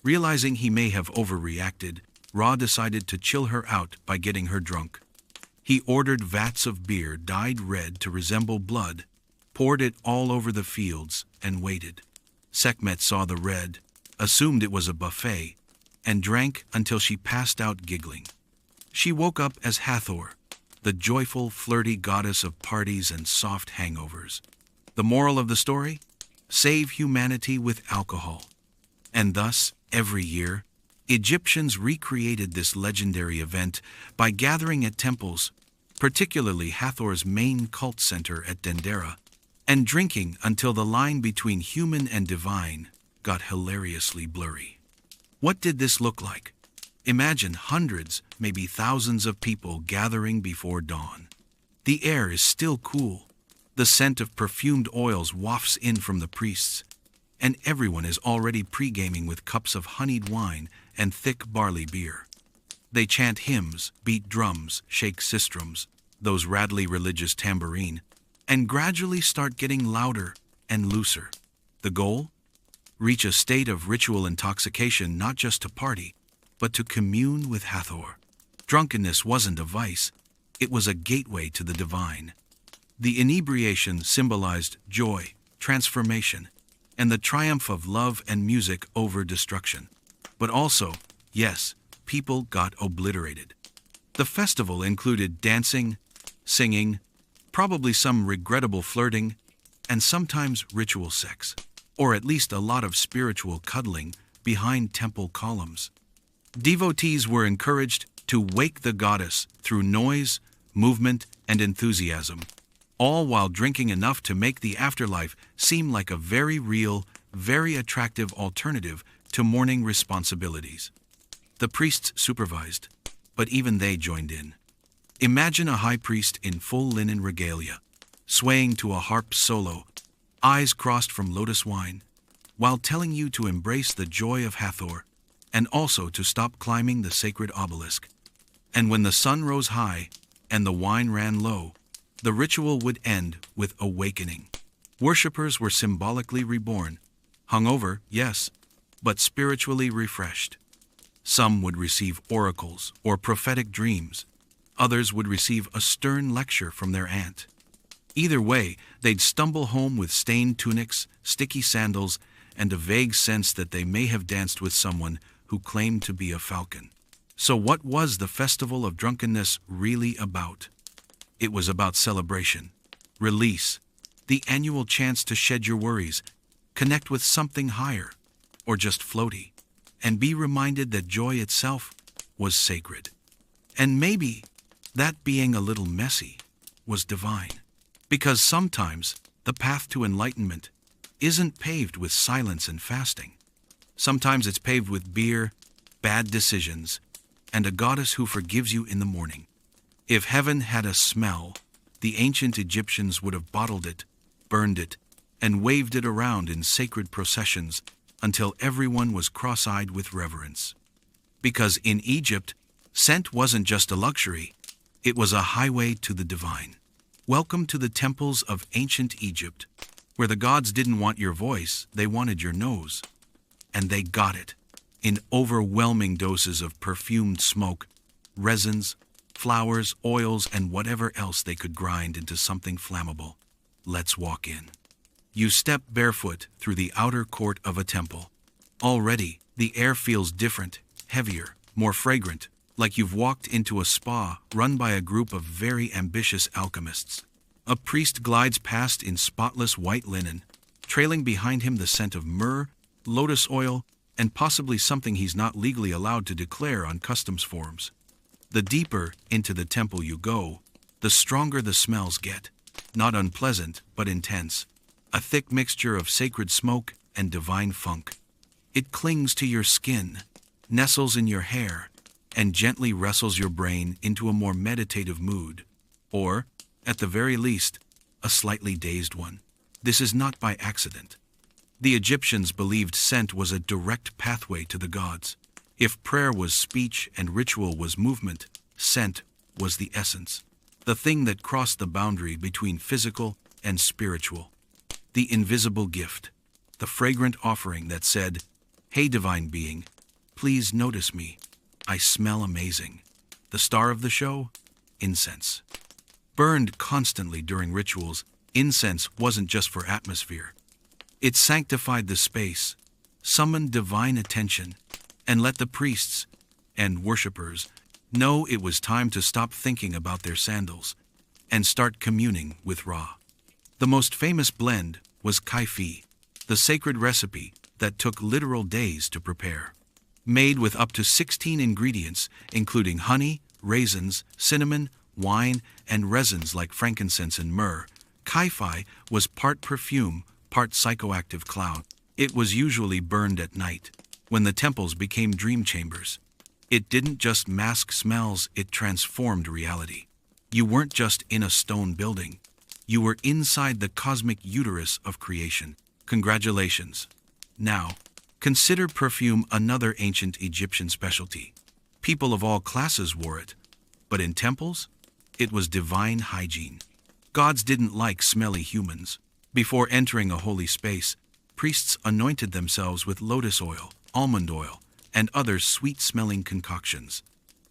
S1: Realizing he may have overreacted, Ra decided to chill her out by getting her drunk. He ordered vats of beer dyed red to resemble blood, poured it all over the fields, and waited. Sekhmet saw the red, assumed it was a buffet, and drank until she passed out giggling. She woke up as Hathor, the joyful, flirty goddess of parties and soft hangovers. The moral of the story? Save humanity with alcohol. And thus, every year, Egyptians recreated this legendary event by gathering at temples, particularly Hathor's main cult center at Dendera, and drinking until the line between human and divine got hilariously blurry. What did this look like? Imagine hundreds, maybe thousands of people gathering before dawn. The air is still cool. The scent of perfumed oils wafts in from the priests, and everyone is already pre-gaming with cups of honeyed wine and thick barley beer. They chant hymns, beat drums, shake sistrums, those rattly religious tambourine, and gradually start getting louder and looser. The goal? Reach a state of ritual intoxication, not just to party, but to commune with Hathor. Drunkenness wasn't a vice, it was a gateway to the divine. The inebriation symbolized joy, transformation, and the triumph of love and music over destruction. But also, yes, people got obliterated. The festival included dancing, singing, probably some regrettable flirting, and sometimes ritual sex, or at least a lot of spiritual cuddling behind temple columns. Devotees were encouraged to wake the goddess through noise, movement, and enthusiasm, all while drinking enough to make the afterlife seem like a very real, very attractive alternative to mourning responsibilities. The priests supervised, but even they joined in. Imagine a high priest in full linen regalia, swaying to a harp solo, eyes crossed from lotus wine, while telling you to embrace the joy of Hathor, and also to stop climbing the sacred obelisk. And when the sun rose high and the wine ran low, the ritual would end with awakening. Worshippers were symbolically reborn, hungover, yes, but spiritually refreshed. Some would receive oracles or prophetic dreams. Others would receive a stern lecture from their aunt. Either way, they'd stumble home with stained tunics, sticky sandals, and a vague sense that they may have danced with someone who claimed to be a falcon. So what was the Festival of Drunkenness really about? It was about celebration, release, the annual chance to shed your worries, connect with something higher, or just floaty, and be reminded that joy itself was sacred. And maybe that being a little messy was divine. Because sometimes the path to enlightenment isn't paved with silence and fasting. Sometimes it's paved with beer, bad decisions, and a goddess who forgives you in the morning. If heaven had a smell, the ancient Egyptians would have bottled it, burned it, and waved it around in sacred processions until everyone was cross-eyed with reverence. Because in Egypt, scent wasn't just a luxury, it was a highway to the divine. Welcome to the temples of ancient Egypt, where the gods didn't want your voice, they wanted your nose. And they got it, in overwhelming doses of perfumed smoke, resins, flowers, oils, and whatever else they could grind into something flammable. Let's walk in. You step barefoot through the outer court of a temple. Already, the air feels different, heavier, more fragrant, like you've walked into a spa run by a group of very ambitious alchemists. A priest glides past in spotless white linen, trailing behind him the scent of myrrh, lotus oil, and possibly something he's not legally allowed to declare on customs forms. The deeper into the temple you go, the stronger the smells get. Not unpleasant, but intense. A thick mixture of sacred smoke and divine funk. It clings to your skin, nestles in your hair, and gently wrestles your brain into a more meditative mood. Or, at the very least, a slightly dazed one. This is not by accident. The Egyptians believed scent was a direct pathway to the gods. If prayer was speech and ritual was movement, scent was the essence. The thing that crossed the boundary between physical and spiritual. The invisible gift. The fragrant offering that said, "Hey divine being, please notice me. I smell amazing." The star of the show? Incense. Burned constantly during rituals, incense wasn't just for atmosphere. It sanctified the space, summoned divine attention, and let the priests and worshippers know it was time to stop thinking about their sandals and start communing with Ra. The most famous blend was kaifi, the sacred recipe that took literal days to prepare. Made with up to 16 ingredients, including honey, raisins, cinnamon, wine, and resins like frankincense and myrrh, kaifi was part perfume, part psychoactive cloud. It was usually burned at night, when the temples became dream chambers. It didn't just mask smells, it transformed reality. You weren't just in a stone building. You were inside the cosmic uterus of creation. Congratulations. Now, consider perfume another ancient Egyptian specialty. People of all classes wore it, but in temples, it was divine hygiene. Gods didn't like smelly humans. Before entering a holy space, priests anointed themselves with lotus oil, almond oil, and other sweet-smelling concoctions.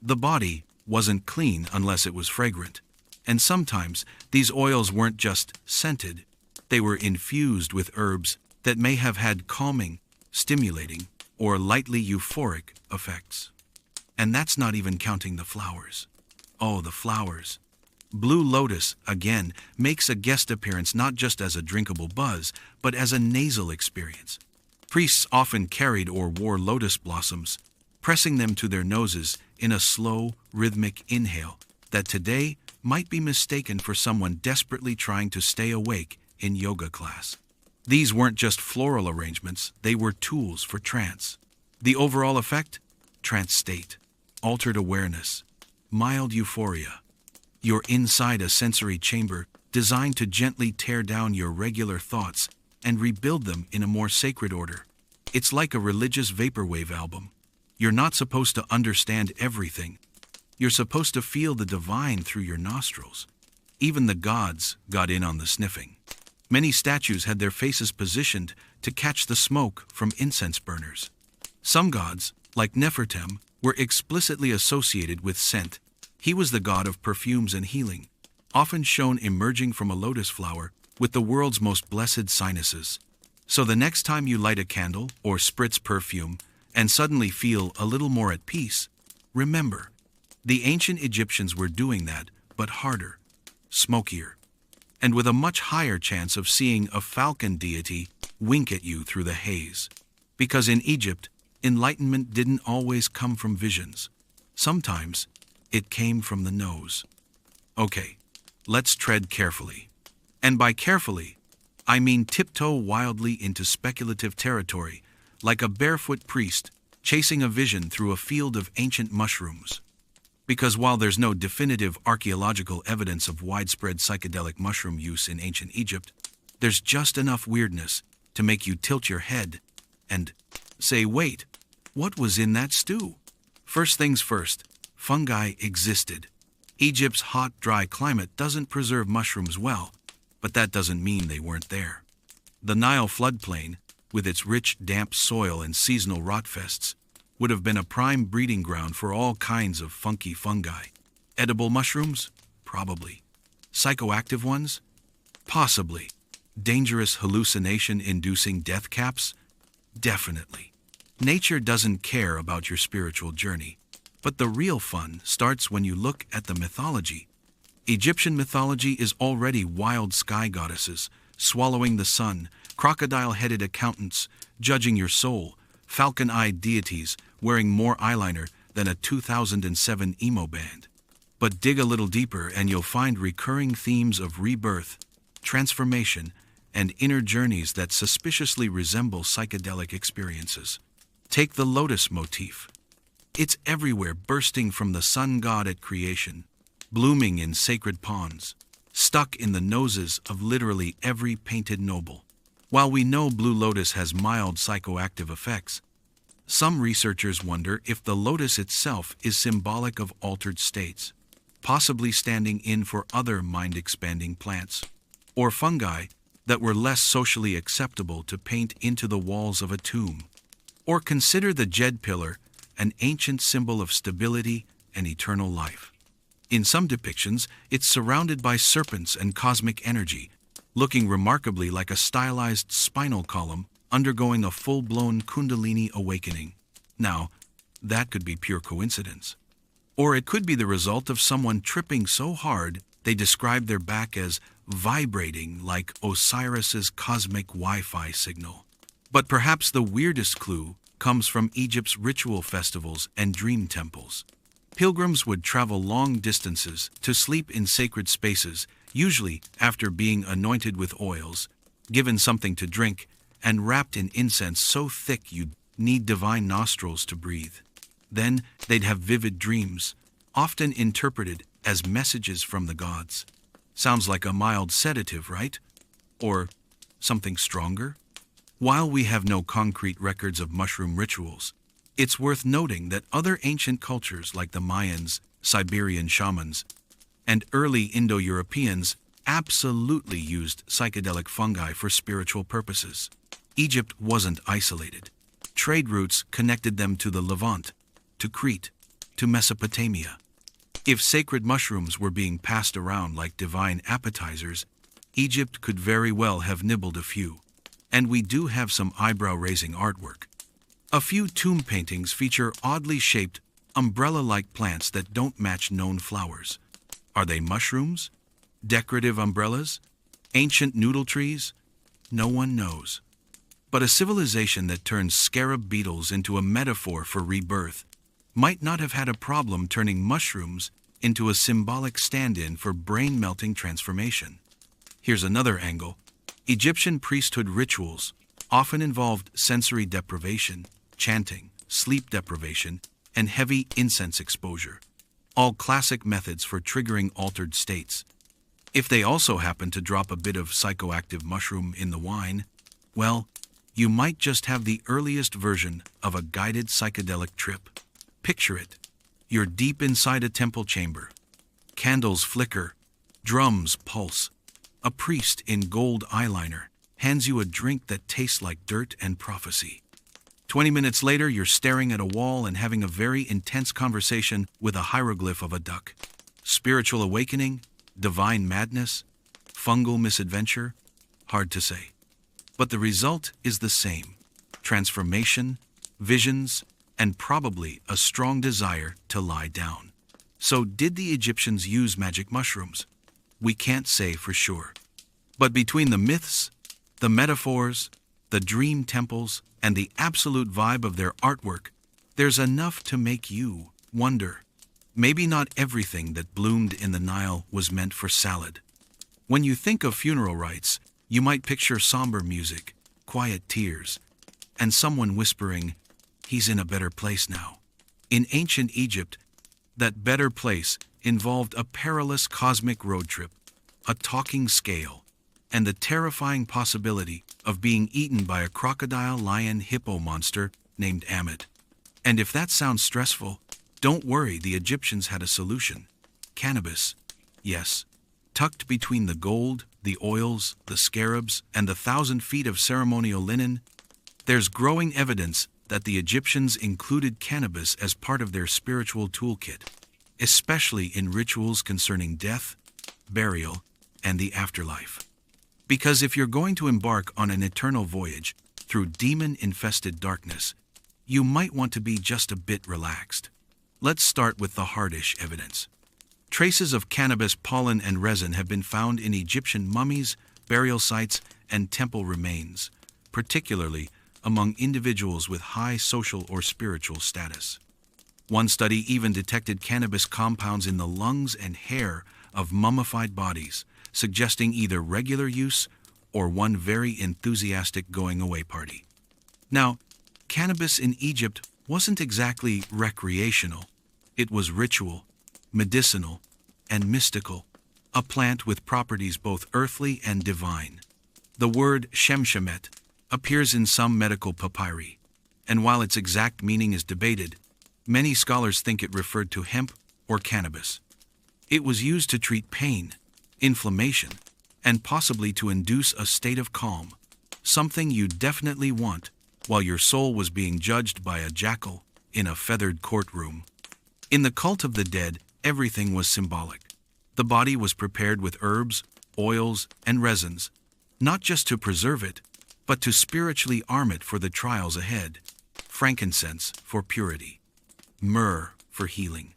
S1: The body wasn't clean unless it was fragrant, and sometimes these oils weren't just scented, they were infused with herbs that may have had calming, stimulating, or lightly euphoric effects. And that's not even counting the flowers. Oh, the flowers. Blue lotus, again, makes a guest appearance not just as a drinkable buzz, but as a nasal experience. Priests often carried or wore lotus blossoms, pressing them to their noses in a slow, rhythmic inhale that today might be mistaken for someone desperately trying to stay awake in yoga class. These weren't just floral arrangements, they were tools for trance. The overall effect? Trance state, altered awareness, mild euphoria. You're inside a sensory chamber designed to gently tear down your regular thoughts and rebuild them in a more sacred order. It's like a religious vaporwave album. You're not supposed to understand everything. You're supposed to feel the divine through your nostrils. Even the gods got in on the sniffing. Many statues had their faces positioned to catch the smoke from incense burners. Some gods, like Nefertem, were explicitly associated with scent. He was the god of perfumes and healing. often shown emerging from a lotus flower with the world's most blessed sinuses. So the next time you light a candle or spritz perfume and suddenly feel a little more at peace, remember, the ancient Egyptians were doing that, but harder, smokier, and with a much higher chance of seeing a falcon deity wink at you through the haze. Because in Egypt, enlightenment didn't always come from visions. Sometimes, it came from the nose. Okay, let's tread carefully. And by carefully, I mean tiptoe wildly into speculative territory, like a barefoot priest chasing a vision through a field of ancient mushrooms. Because while there's no definitive archaeological evidence of widespread psychedelic mushroom use in ancient Egypt, there's just enough weirdness to make you tilt your head and say, wait, what was in that stew? First things first, fungi existed. Egypt's hot, dry climate doesn't preserve mushrooms well, but that doesn't mean they weren't there. The Nile floodplain, with its rich, damp soil and seasonal rotfests, would have been a prime breeding ground for all kinds of funky fungi. Edible mushrooms? Probably. Psychoactive ones? Possibly. Dangerous hallucination-inducing death caps? Definitely. Nature doesn't care about your spiritual journey, but the real fun starts when you look at the mythology. Egyptian mythology is already wild sky goddesses, swallowing the sun, crocodile-headed accountants, judging your soul, falcon-eyed deities, wearing more eyeliner than a 2007 emo band. But dig a little deeper and you'll find recurring themes of rebirth, transformation, and inner journeys that suspiciously resemble psychedelic experiences. Take the lotus motif. It's everywhere, bursting from the sun god at creation, blooming in sacred ponds, stuck in the noses of literally every painted noble. While we know blue lotus has mild psychoactive effects, some researchers wonder if the lotus itself is symbolic of altered states, possibly standing in for other mind-expanding plants or fungi that were less socially acceptable to paint into the walls of a tomb. Or consider the jed pillar, an ancient symbol of stability and eternal life. In some depictions, it's surrounded by serpents and cosmic energy, looking remarkably like a stylized spinal column undergoing a full-blown Kundalini awakening. Now, that could be pure coincidence. Or it could be the result of someone tripping so hard they describe their back as vibrating like Osiris's cosmic Wi-Fi signal. But perhaps the weirdest clue comes from Egypt's ritual festivals and dream temples. Pilgrims would travel long distances to sleep in sacred spaces, usually after being anointed with oils, given something to drink, and wrapped in incense so thick you'd need divine nostrils to breathe. Then they'd have vivid dreams, often interpreted as messages from the gods. Sounds like a mild sedative, right? Or something stronger? While we have no concrete records of mushroom rituals, it's worth noting that other ancient cultures like the Mayans, Siberian shamans, and early Indo-Europeans absolutely used psychedelic fungi for spiritual purposes. Egypt wasn't isolated. Trade routes connected them to the Levant, to Crete, to Mesopotamia. If sacred mushrooms were being passed around like divine appetizers, Egypt could very well have nibbled a few. And we do have some eyebrow-raising artwork. A few tomb paintings feature oddly shaped, umbrella-like plants that don't match known flowers. Are they mushrooms? Decorative umbrellas? Ancient noodle trees? No one knows. But a civilization that turns scarab beetles into a metaphor for rebirth might not have had a problem turning mushrooms into a symbolic stand-in for brain-melting transformation. Here's another angle. Egyptian priesthood rituals often involved sensory deprivation, chanting, sleep deprivation, and heavy incense exposure, all classic methods for triggering altered states. If they also happen to drop a bit of psychoactive mushroom in the wine, well, you might just have the earliest version of a guided psychedelic trip. Picture it. You're deep inside a temple chamber. Candles flicker, drums pulse. A priest in gold eyeliner hands you a drink that tastes like dirt and prophecy. 20 minutes later, you're staring at a wall and having a very intense conversation with a hieroglyph of a duck. Spiritual awakening? Divine madness? Fungal misadventure? Hard to say. But the result is the same: transformation, visions, and probably a strong desire to lie down. So, did the Egyptians use magic mushrooms? We can't say for sure. But between the myths, the metaphors, the dream temples, and the absolute vibe of their artwork, there's enough to make you wonder. Maybe not everything that bloomed in the Nile was meant for salad. When you think of funeral rites, you might picture somber music, quiet tears, and someone whispering, "He's in a better place now." In ancient Egypt, that better place involved a perilous cosmic road trip, a talking scale, and the terrifying possibility of being eaten by a crocodile, lion, hippo monster named Ammit. And if that sounds stressful, don't worry, the Egyptians had a solution. Cannabis. Yes. Tucked between the gold, the oils, the scarabs, and the 1,000 feet of ceremonial linen, there's growing evidence that the Egyptians included cannabis as part of their spiritual toolkit, especially in rituals concerning death, burial, and the afterlife. Because if you're going to embark on an eternal voyage through demon-infested darkness, you might want to be just a bit relaxed. Let's start with the hardish evidence. Traces of cannabis pollen and resin have been found in Egyptian mummies, burial sites, and temple remains, particularly among individuals with high social or spiritual status. One study even detected cannabis compounds in the lungs and hair of mummified bodies, suggesting either regular use or one very enthusiastic going-away party. Now, cannabis in Egypt wasn't exactly recreational. It was ritual, medicinal, and mystical, a plant with properties both earthly and divine. The word shemshemet appears in some medical papyri, and while its exact meaning is debated, many scholars think it referred to hemp or cannabis. It was used to treat pain, inflammation, and possibly to induce a state of calm, something you definitely want while your soul was being judged by a jackal in a feathered courtroom. In the cult of the dead, everything was symbolic. The body was prepared with herbs, oils, and resins, not just to preserve it, but to spiritually arm it for the trials ahead. Frankincense for purity, myrrh for healing,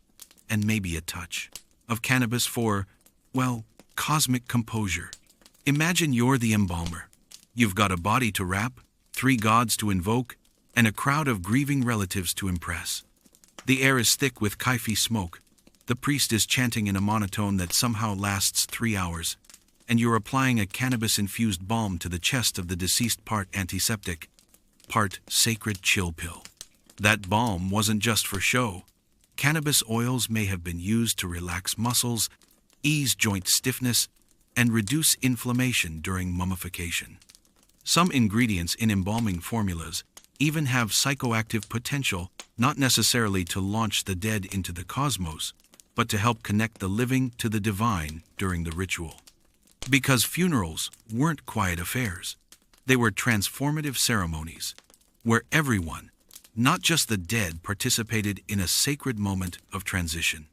S1: and maybe a touch of cannabis for, well, cosmic composure. Imagine you're the embalmer. You've got a body to wrap, 3 gods to invoke, and a crowd of grieving relatives to impress. The air is thick with kaifi smoke. The priest is chanting in a monotone that somehow lasts 3 hours, and you're applying a cannabis-infused balm to the chest of the deceased, part antiseptic, part sacred chill pill. That balm wasn't just for show. Cannabis oils may have been used to relax muscles, ease joint stiffness, and reduce inflammation during mummification. Some ingredients in embalming formulas even have psychoactive potential, not necessarily to launch the dead into the cosmos, but to help connect the living to the divine during the ritual. Because funerals weren't quiet affairs. They were transformative ceremonies, where everyone, not just the dead, participated in a sacred moment of transition.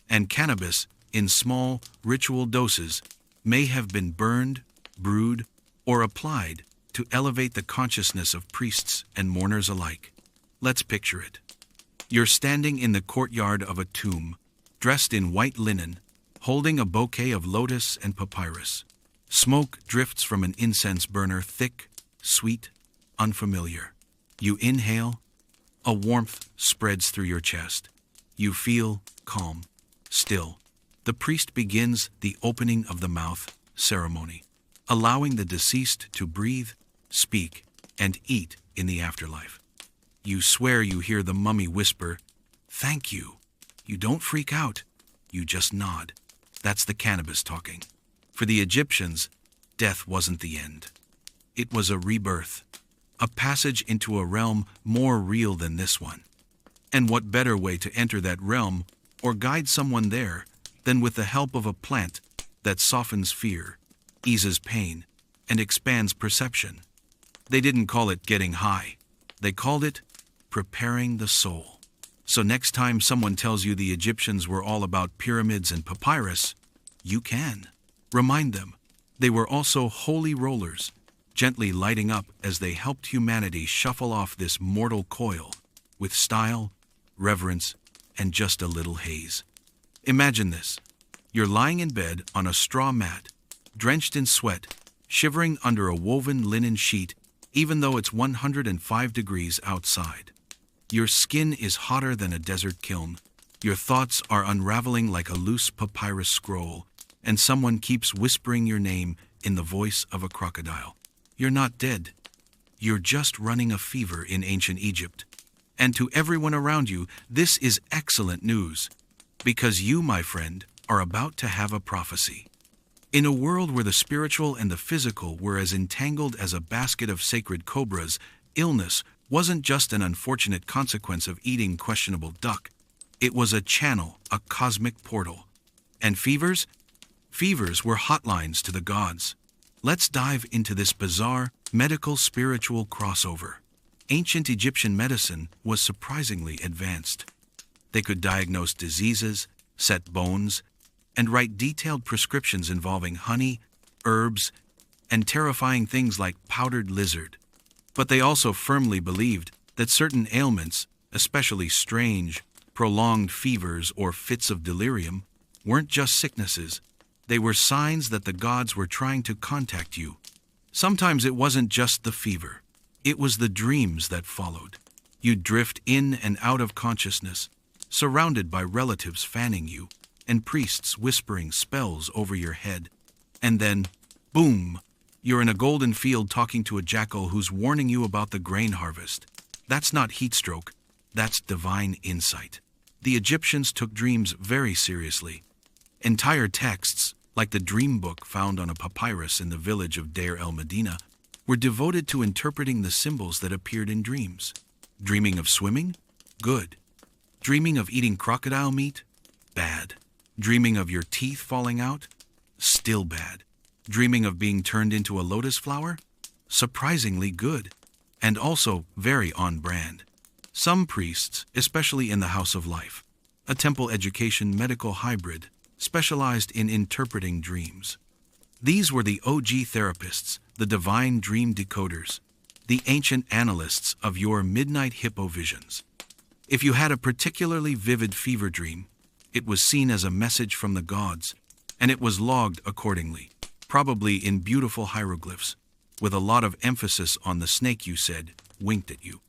S1: And cannabis, in small, ritual doses, may have been burned, brewed, or applied to elevate the consciousness of priests and mourners alike. Let's picture it. You're standing in the courtyard of a tomb, dressed in white linen, holding a bouquet of lotus and papyrus. Smoke drifts from an incense burner, thick, sweet, unfamiliar. You inhale, a warmth spreads through your chest. You feel calm, still. The priest begins the opening of the mouth ceremony, allowing the deceased to breathe, speak, and eat in the afterlife. You swear you hear the mummy whisper, "Thank you." You don't freak out, you just nod. That's the cannabis talking. For the Egyptians, death wasn't the end. It was a rebirth, a passage into a realm more real than this one. And what better way to enter that realm or guide someone there than with the help of a plant that softens fear, eases pain, and expands perception. They didn't call it getting high. They called it preparing the soul. So next time someone tells you the Egyptians were all about pyramids and papyrus, You can. Remind them. They were also holy rollers, gently lighting up as they helped humanity shuffle off this mortal coil, with style, reverence, and just a little haze. Imagine this. You're lying in bed on a straw mat, drenched in sweat, shivering under a woven linen sheet, even though it's 105 degrees outside. Your skin is hotter than a desert kiln. Your thoughts are unraveling like a loose papyrus scroll, and someone keeps whispering your name in the voice of a crocodile. You're not dead. You're just running a fever in ancient Egypt. And to everyone around you, this is excellent news, because you, my friend, are about to have a prophecy. In a world where the spiritual and the physical were as entangled as a basket of sacred cobras, illness wasn't just an unfortunate consequence of eating questionable duck. It was a channel, a cosmic portal. And fevers? Fevers were hotlines to the gods. Let's dive into this bizarre, medical-spiritual crossover. Ancient Egyptian medicine was surprisingly advanced. They could diagnose diseases, set bones, and write detailed prescriptions involving honey, herbs, and terrifying things like powdered lizard. But they also firmly believed that certain ailments, especially strange, prolonged fevers or fits of delirium, weren't just sicknesses. They were signs that the gods were trying to contact you. Sometimes it wasn't just the fever. It was the dreams that followed. You'd drift in and out of consciousness, surrounded by relatives fanning you, and priests whispering spells over your head. And then, boom, you're in a golden field talking to a jackal who's warning you about the grain harvest. That's not heat stroke, that's divine insight. The Egyptians took dreams very seriously. Entire texts, like the dream book found on a papyrus in the village of Deir el-Medina, were devoted to interpreting the symbols that appeared in dreams. Dreaming of swimming? Good. Dreaming of eating crocodile meat? Bad. Dreaming of your teeth falling out? Still bad. Dreaming of being turned into a lotus flower? Surprisingly good. And also very on brand. Some priests, especially in the House of Life, a temple education medical hybrid, specialized in interpreting dreams. These were the OG therapists, the divine dream decoders, the ancient analysts of your midnight hippo visions. If you had a particularly vivid fever dream, it was seen as a message from the gods, and it was logged accordingly, probably in beautiful hieroglyphs, with a lot of emphasis on the snake you said winked at you.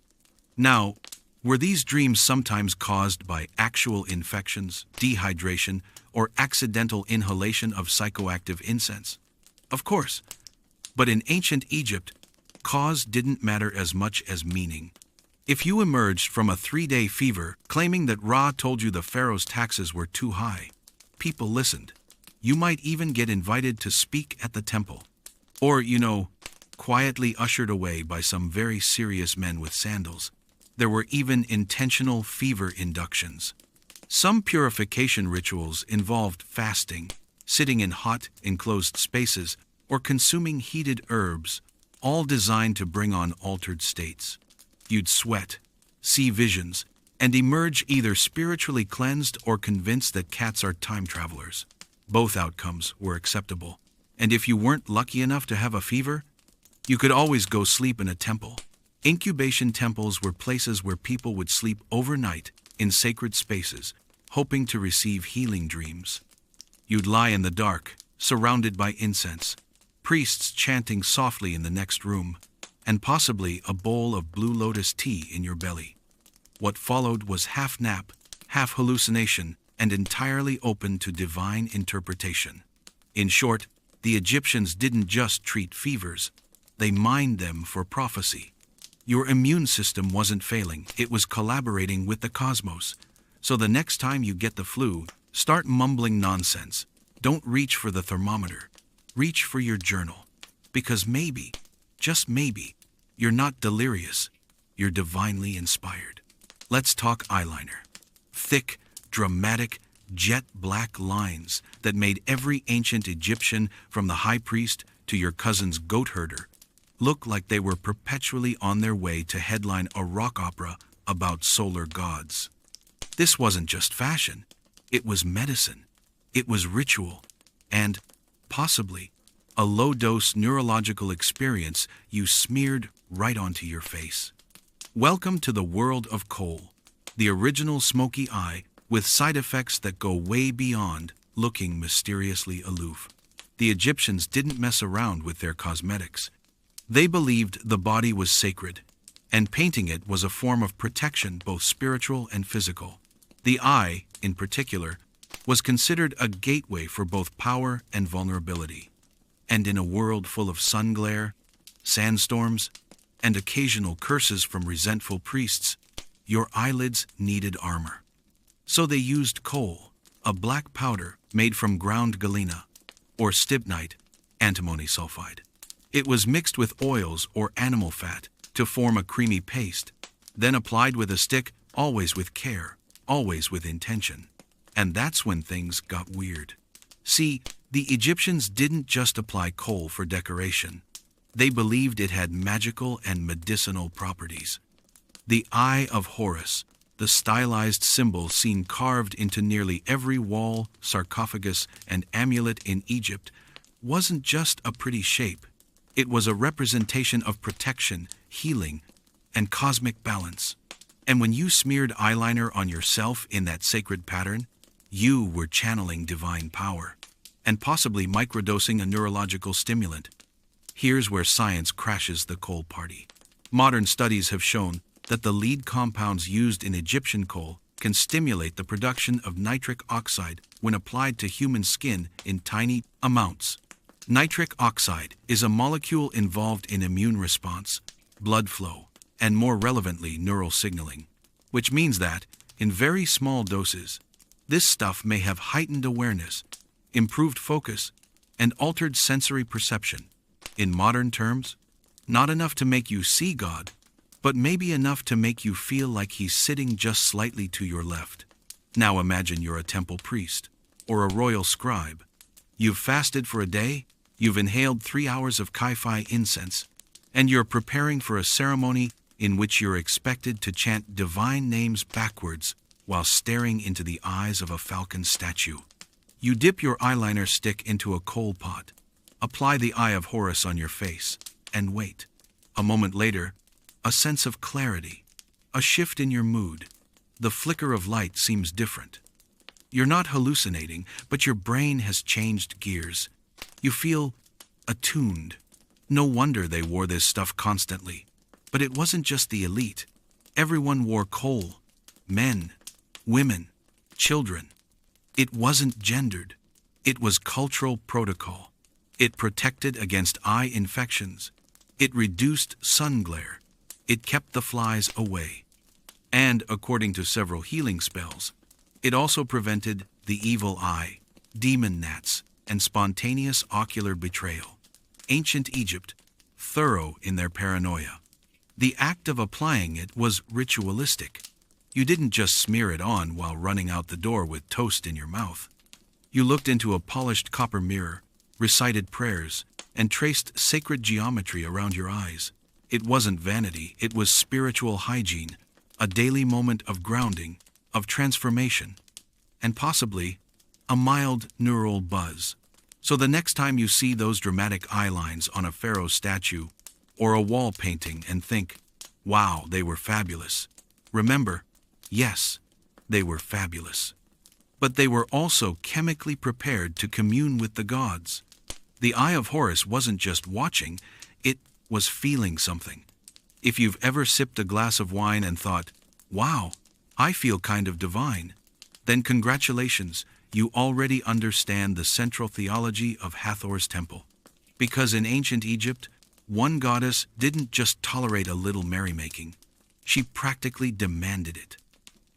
S1: Now, were these dreams sometimes caused by actual infections, dehydration, or accidental inhalation of psychoactive incense? Of course. But in ancient Egypt, cause didn't matter as much as meaning. If you emerged from a 3-day fever claiming that Ra told you the pharaoh's taxes were too high, people listened. You might even get invited to speak at the temple. Or, quietly ushered away by some very serious men with sandals. There were even intentional fever inductions. Some purification rituals involved fasting, sitting in hot, enclosed spaces, or consuming heated herbs, all designed to bring on altered states. You'd sweat, see visions, and emerge either spiritually cleansed or convinced that cats are time travelers. Both outcomes were acceptable. And if you weren't lucky enough to have a fever, you could always go sleep in a temple. Incubation temples were places where people would sleep overnight in sacred spaces, hoping to receive healing dreams. You'd lie in the dark, surrounded by incense, priests chanting softly in the next room, and possibly a bowl of blue lotus tea in your belly. What followed was half nap, half hallucination, and entirely open to divine interpretation. In short, the Egyptians didn't just treat fevers, they mined them for prophecy. Your immune system wasn't failing, it was collaborating with the cosmos. So the next time you get the flu, start mumbling nonsense. Don't reach for the thermometer. Reach for your journal. Because maybe, just maybe, you're not delirious. You're divinely inspired. Let's talk eyeliner. Thick, dramatic, jet black lines that made every ancient Egyptian, from the high priest to your cousin's goat herder, look like they were perpetually on their way to headline a rock opera about solar gods. This wasn't just fashion. It was medicine. It was ritual. and, possibly, a low-dose neurological experience you smeared right onto your face. Welcome to the world of coal, the original smoky eye with side effects that go way beyond looking mysteriously aloof. The Egyptians didn't mess around with their cosmetics. They believed the body was sacred, and painting it was a form of protection, both spiritual and physical. The eye, in particular, was considered a gateway for both power and vulnerability. And in a world full of sun glare, sandstorms, and occasional curses from resentful priests, your eyelids needed armor. So they used coal, a black powder made from ground galena, or stibnite, antimony sulfide. It was mixed with oils or animal fat to form a creamy paste, then applied with a stick, always with care, always with intention. And that's when things got weird. See, the Egyptians didn't just apply coal for decoration. They believed it had magical and medicinal properties. The Eye of Horus, the stylized symbol seen carved into nearly every wall, sarcophagus, and amulet in Egypt, wasn't just a pretty shape. It was a representation of protection, healing, and cosmic balance. And when you smeared eyeliner on yourself in that sacred pattern, you were channeling divine power, and possibly microdosing a neurological stimulant. Here's where science crashes the coal party. Modern studies have shown that the lead compounds used in Egyptian coal can stimulate the production of nitric oxide when applied to human skin in tiny amounts. Nitric oxide is a molecule involved in immune response, blood flow, and more relevantly, neural signaling, which means that, in very small doses, this stuff may have heightened awareness, improved focus, and altered sensory perception. In modern terms, not enough to make you see God, but maybe enough to make you feel like He's sitting just slightly to your left. Now imagine you're a temple priest, or a royal scribe. You've fasted for a day, you've inhaled 3 hours of Kai-Fi incense, and you're preparing for a ceremony in which you're expected to chant divine names backwards while staring into the eyes of a falcon statue. You dip your eyeliner stick into a coal pot, apply the Eye of Horus on your face, and wait. A moment later, a sense of clarity, a shift in your mood. The flicker of light seems different. You're not hallucinating, but your brain has changed gears. You feel attuned. No wonder they wore this stuff constantly. But it wasn't just the elite. Everyone wore coal. Men, women, children. It wasn't gendered. It was cultural protocol. It protected against eye infections. It reduced sun glare. It kept the flies away. And, according to several healing spells, it also prevented the evil eye, demon gnats, and spontaneous ocular betrayal. Ancient Egypt, thorough in their paranoia. The act of applying it was ritualistic. You didn't just smear it on while running out the door with toast in your mouth. You looked into a polished copper mirror, recited prayers, and traced sacred geometry around your eyes. It wasn't vanity, it was spiritual hygiene, a daily moment of grounding, of transformation, and possibly a mild neural buzz. So the next time you see those dramatic eye lines on a pharaoh statue or a wall painting and think, wow, they were fabulous, remember, yes, they were fabulous. But they were also chemically prepared to commune with the gods. The Eye of Horus wasn't just watching, it was feeling something. If you've ever sipped a glass of wine and thought, wow, I feel kind of divine, then congratulations, you already understand the central theology of Hathor's temple. Because in ancient Egypt, one goddess didn't just tolerate a little merrymaking, she practically demanded it.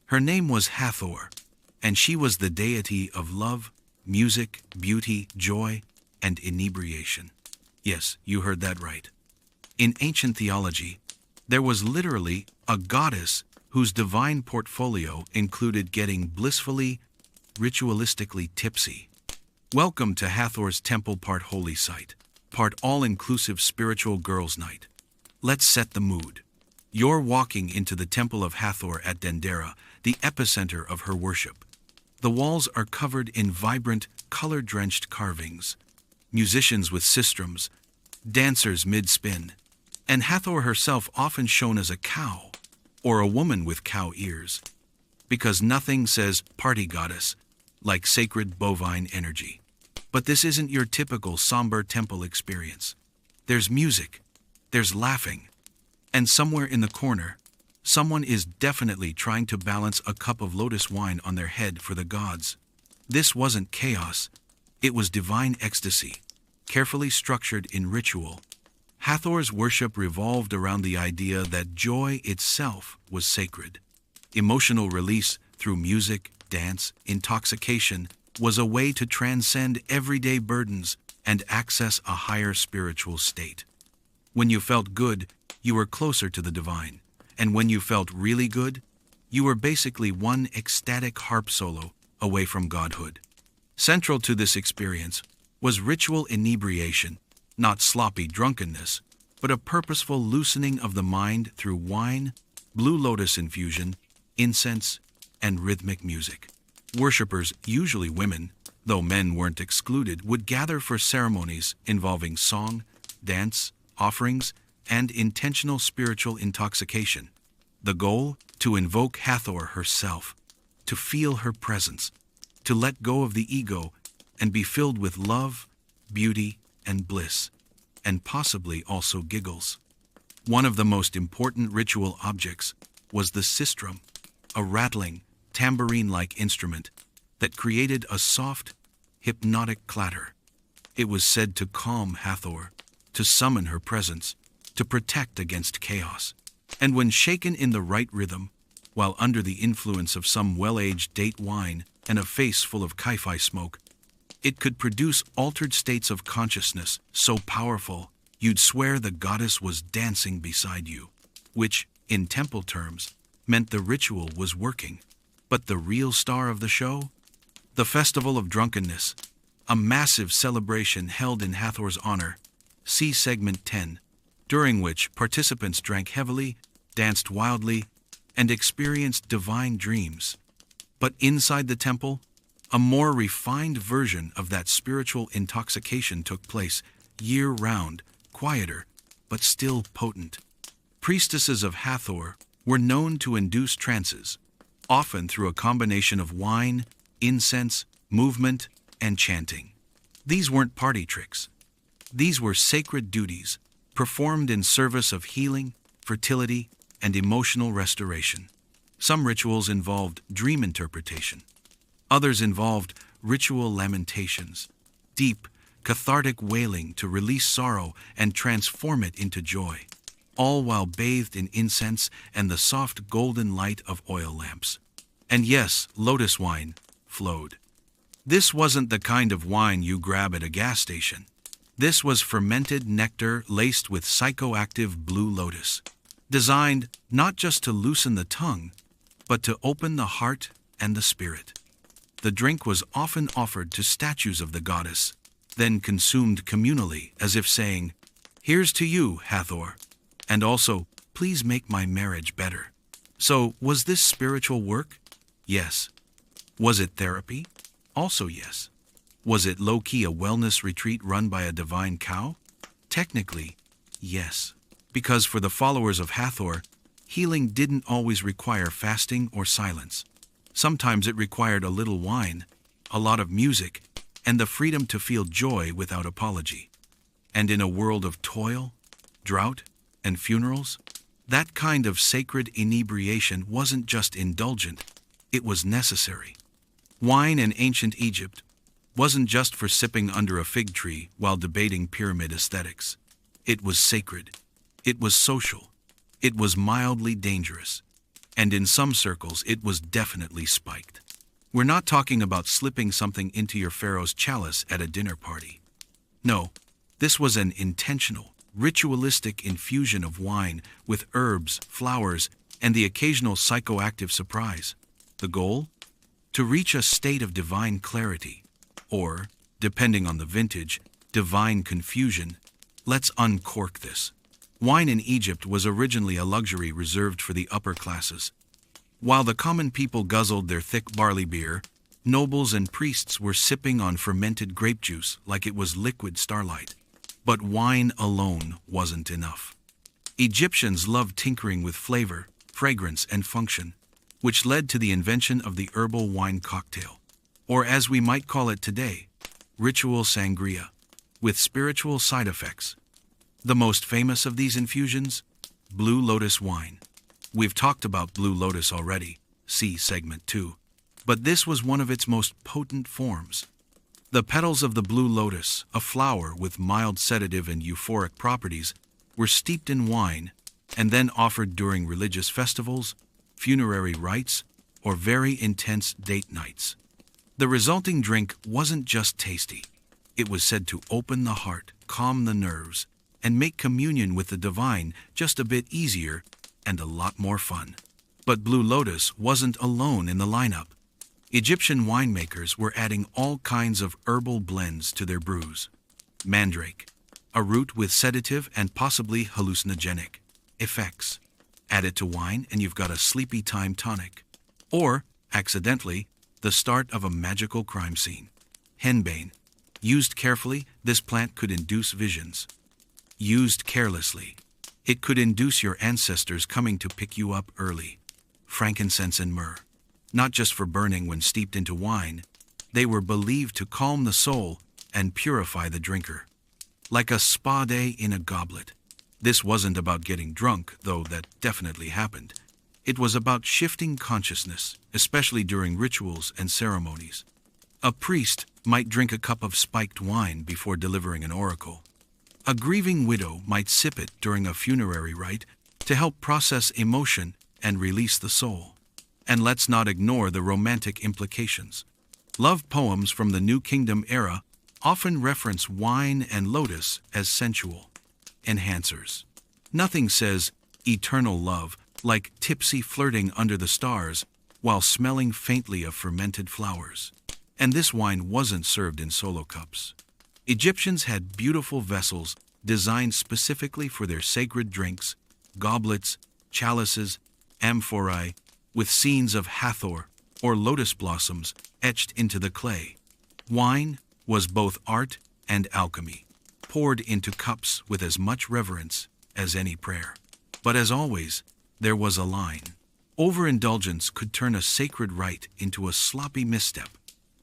S1: Her name was Hathor, and she was the deity of love, music, beauty, joy, and inebriation. Yes, you heard that right. In ancient theology, there was literally a goddess whose divine portfolio included getting blissfully, ritualistically tipsy. Welcome to Hathor's temple, part holy site, part all-inclusive spiritual girls' night. Let's set the mood. You're walking into the temple of Hathor at Dendera, the epicenter of her worship. The walls are covered in vibrant, color-drenched carvings. Musicians with sistrums, dancers mid-spin, and Hathor herself often shown as a cow, or a woman with cow ears, because nothing says party goddess like sacred bovine energy. But this isn't your typical somber temple experience. There's music, there's laughing, and somewhere in the corner, someone is definitely trying to balance a cup of lotus wine on their head for the gods. This wasn't chaos, it was divine ecstasy, carefully structured in ritual. Hathor's worship revolved around the idea that joy itself was sacred. Emotional release through music, dance, intoxication was a way to transcend everyday burdens and access a higher spiritual state. When you felt good, you were closer to the divine, and when you felt really good, you were basically one ecstatic harp solo away from godhood. Central to this experience was ritual inebriation, not sloppy drunkenness, but a purposeful loosening of the mind through wine, blue lotus infusion, incense, and rhythmic music. Worshippers, usually women, though men weren't excluded, would gather for ceremonies involving song, dance, offerings, and intentional spiritual intoxication. The goal? To invoke Hathor herself, to feel her presence, to let go of the ego and be filled with love, beauty, and bliss, and possibly also giggles. One of the most important ritual objects was the sistrum, a rattling, tambourine-like instrument that created a soft, hypnotic clatter. It was said to calm Hathor, to summon her presence, to protect against chaos. And when shaken in the right rhythm, while under the influence of some well-aged date wine and a face full of kai-fi smoke, it could produce altered states of consciousness so powerful you'd swear the goddess was dancing beside you, which, in temple terms, meant the ritual was working. But the real star of the show? The Festival of Drunkenness, a massive celebration held in Hathor's honor, see segment 10, during which participants drank heavily, danced wildly, and experienced divine dreams. But inside the temple, a more refined version of that spiritual intoxication took place, year-round, quieter, but still potent. Priestesses of Hathor were known to induce trances, often through a combination of wine, incense, movement, and chanting. These weren't party tricks. These were sacred duties, performed in service of healing, fertility, and emotional restoration. Some rituals involved dream interpretation. Others involved ritual lamentations, deep, cathartic wailing to release sorrow and transform it into joy, all while bathed in incense and the soft golden light of oil lamps. And yes, lotus wine flowed. This wasn't the kind of wine you grab at a gas station. This was fermented nectar laced with psychoactive blue lotus, designed not just to loosen the tongue, but to open the heart and the spirit. The drink was often offered to statues of the goddess, then consumed communally as if saying, "Here's to you, Hathor," and also, "Please make my marriage better." So, was this spiritual work? Yes. Was it therapy? Also yes. Was it low-key a wellness retreat run by a divine cow? Technically, yes. Because for the followers of Hathor, healing didn't always require fasting or silence. Sometimes it required a little wine, a lot of music, and the freedom to feel joy without apology. And in a world of toil, drought, and funerals, that kind of sacred inebriation wasn't just indulgent, it was necessary. Wine in ancient Egypt wasn't just for sipping under a fig tree while debating pyramid aesthetics. It was sacred. It was social. It was mildly dangerous. And in some circles, it was definitely spiked. We're not talking about slipping something into your pharaoh's chalice at a dinner party. No, this was an intentional, ritualistic infusion of wine with herbs, flowers, and the occasional psychoactive surprise. The goal? To reach a state of divine clarity, or, depending on the vintage, divine confusion. Let's uncork this. Wine in Egypt was originally a luxury reserved for the upper classes. While the common people guzzled their thick barley beer, Nobles and priests were sipping on fermented grape juice like it was liquid starlight. But wine alone wasn't enough. Egyptians loved tinkering with flavor, fragrance, and function, which led to the invention of the herbal wine cocktail, or as we might call it today, ritual sangria, with spiritual side effects. The most famous of these infusions? Blue lotus wine. We've talked about blue lotus already, see segment 2, but this was one of its most potent forms. The petals of the blue lotus, a flower with mild sedative and euphoric properties, were steeped in wine and then offered during religious festivals, funerary rites, or very intense date nights. The resulting drink wasn't just tasty. It was said to open the heart, calm the nerves, and make communion with the divine just a bit easier and a lot more fun. But Blue Lotus wasn't alone in the lineup. Egyptian winemakers were adding all kinds of herbal blends to their brews. Mandrake, a root with sedative and possibly hallucinogenic effects. Add it to wine and you've got a sleepy time tonic. Or, accidentally, the start of a magical crime scene. Henbane. Used carefully, this plant could induce visions. Used carelessly, it could induce your ancestors coming to pick you up early. Frankincense and myrrh. Not just for burning when steeped into wine, they were believed to calm the soul and purify the drinker. Like a spa day in a goblet. This wasn't about getting drunk, though that definitely happened. It was about shifting consciousness, especially during rituals and ceremonies. A priest might drink a cup of spiked wine before delivering an oracle. A grieving widow might sip it during a funerary rite to help process emotion and release the soul. And let's not ignore the romantic implications. Love poems from the New Kingdom era often reference wine and lotus as sensual enhancers. Nothing says eternal love like tipsy flirting under the stars while smelling faintly of fermented flowers. And this wine wasn't served in solo cups. Egyptians had beautiful vessels designed specifically for their sacred drinks, goblets, chalices, amphorae, with scenes of Hathor or lotus blossoms etched into the clay. Wine was both art and alchemy, poured into cups with as much reverence as any prayer. But as always, there was a line. Overindulgence could turn a sacred rite into a sloppy misstep,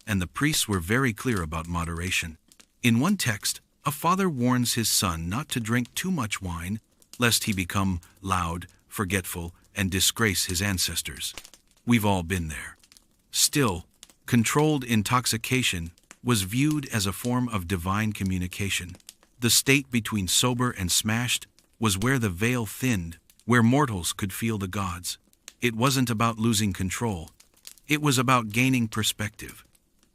S1: and the priests were very clear about moderation. In one text, a father warns his son not to drink too much wine, lest he become loud, forgetful, and disgrace his ancestors. We've all been there. Still, controlled intoxication was viewed as a form of divine communication. The state between sober and smashed was where the veil thinned, where mortals could feel the gods. It wasn't about losing control. It was about gaining perspective.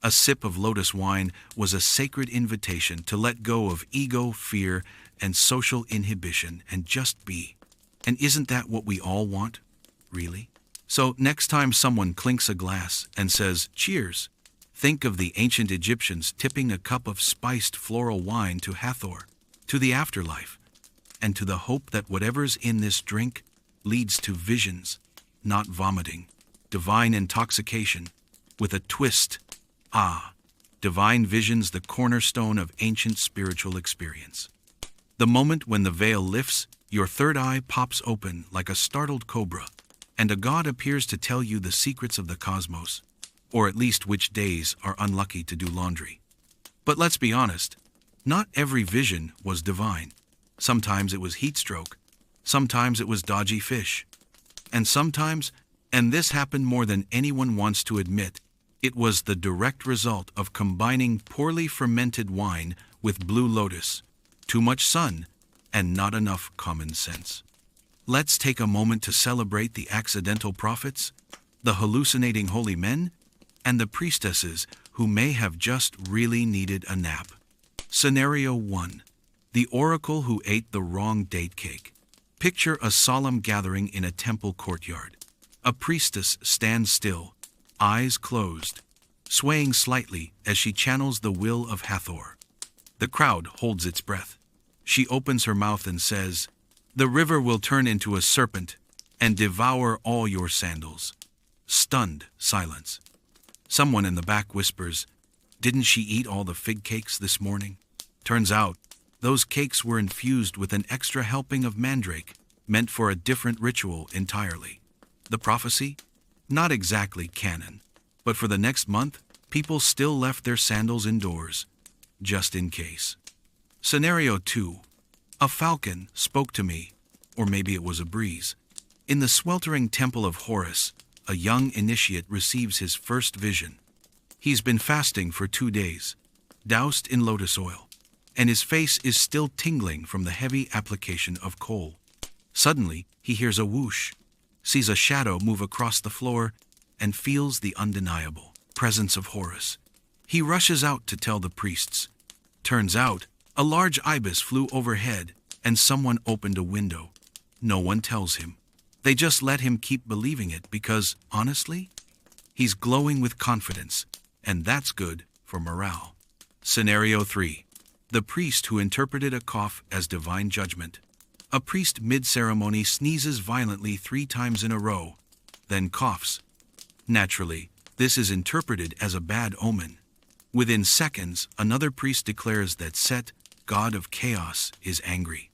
S1: A sip of lotus wine was a sacred invitation to let go of ego, fear, and social inhibition and just be. And isn't that what we all want, really? So next time someone clinks a glass and says, "Cheers," think of the ancient Egyptians tipping a cup of spiced floral wine to Hathor, to the afterlife, and to the hope that whatever's in this drink leads to visions, not vomiting. Divine intoxication, with a twist. Divine visions, the cornerstone of ancient spiritual experience. The moment when the veil lifts, your third eye pops open like a startled cobra, and a god appears to tell you the secrets of the cosmos, or at least which days are unlucky to do laundry. But let's be honest, not every vision was divine. Sometimes it was heat stroke, sometimes it was dodgy fish, and sometimes, and this happened more than anyone wants to admit, it was the direct result of combining poorly fermented wine with blue lotus, too much sun, and not enough common sense. Let's take a moment to celebrate the accidental prophets, the hallucinating holy men, and the priestesses who may have just really needed a nap. Scenario 1. The oracle who ate the wrong date cake. Picture a solemn gathering in a temple courtyard. A priestess stands still, eyes closed, swaying slightly as she channels the will of Hathor. The crowd holds its breath. She opens her mouth and says, "The river will turn into a serpent and devour all your sandals." Stunned silence. Someone in the back whispers, "Didn't she eat all the fig cakes this morning?" Turns out, those cakes were infused with an extra helping of mandrake, meant for a different ritual entirely. The prophecy? Not exactly canon, but for the next month, people still left their sandals indoors, just in case. Scenario 2. A falcon spoke to me, or maybe it was a breeze. In the sweltering temple of Horus, a young initiate receives his first vision. He's been fasting for 2 days, doused in lotus oil, and his face is still tingling from the heavy application of kohl. Suddenly, he hears a whoosh, sees a shadow move across the floor, and feels the undeniable presence of Horus. He rushes out to tell the priests. Turns out, a large ibis flew overhead, and someone opened a window. No one tells him. They just let him keep believing it because, honestly, he's glowing with confidence, and that's good for morale. Scenario 3. The priest who interpreted a cough as divine judgment. A priest mid-ceremony sneezes violently 3 times in a row, then coughs. Naturally, this is interpreted as a bad omen. Within seconds, another priest declares that Set, god of chaos, is angry.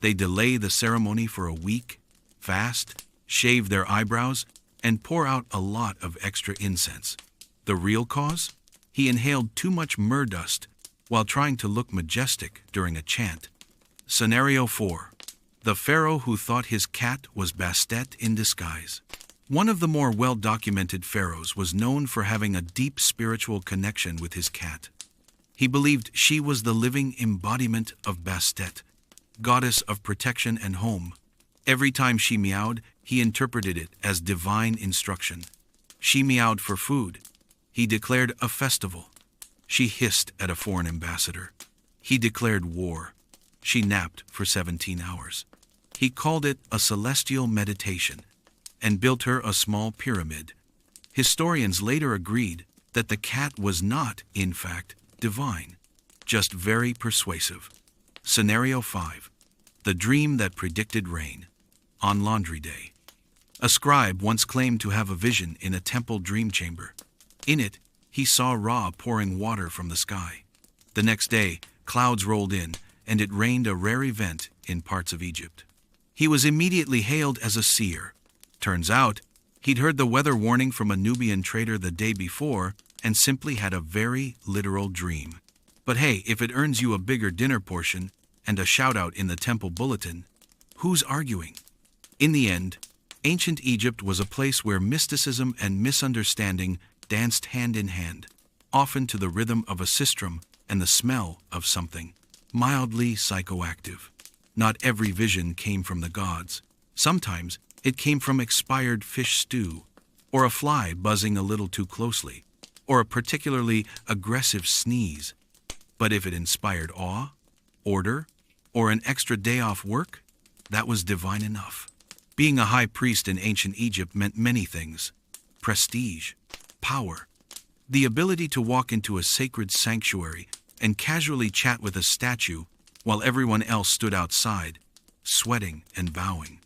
S1: They delay the ceremony for a week, fast, shave their eyebrows, and pour out a lot of extra incense. The real cause? He inhaled too much myrrh dust while trying to look majestic during a chant. Scenario 4. The pharaoh who thought his cat was Bastet in disguise. One of the more well-documented pharaohs was known for having a deep spiritual connection with his cat. He believed she was the living embodiment of Bastet, goddess of protection and home. Every time she meowed, he interpreted it as divine instruction. She meowed for food. He declared a festival. She hissed at a foreign ambassador. He declared war. She napped for 17 hours. He called it a celestial meditation and built her a small pyramid. Historians later agreed that the cat was not, in fact, divine, just very persuasive. Scenario 5. The dream that predicted rain. On laundry day. A scribe once claimed to have a vision in a temple dream chamber. In it, he saw Ra pouring water from the sky. The next day, clouds rolled in, and it rained a rare event in parts of Egypt. He was immediately hailed as a seer. Turns out, he'd heard the weather warning from a Nubian trader the day before and simply had a very literal dream. But hey, if it earns you a bigger dinner portion and a shout-out in the temple bulletin, who's arguing? In the end, ancient Egypt was a place where mysticism and misunderstanding danced hand in hand, often to the rhythm of a sistrum and the smell of something mildly psychoactive. Not every vision came from the gods. Sometimes it came from expired fish stew, or a fly buzzing a little too closely, or a particularly aggressive sneeze. But if it inspired awe, order, or an extra day off work, that was divine enough. Being a high priest in ancient Egypt meant many things: prestige, power, the ability to walk into a sacred sanctuary and casually chat with a statue while everyone else stood outside, sweating and bowing.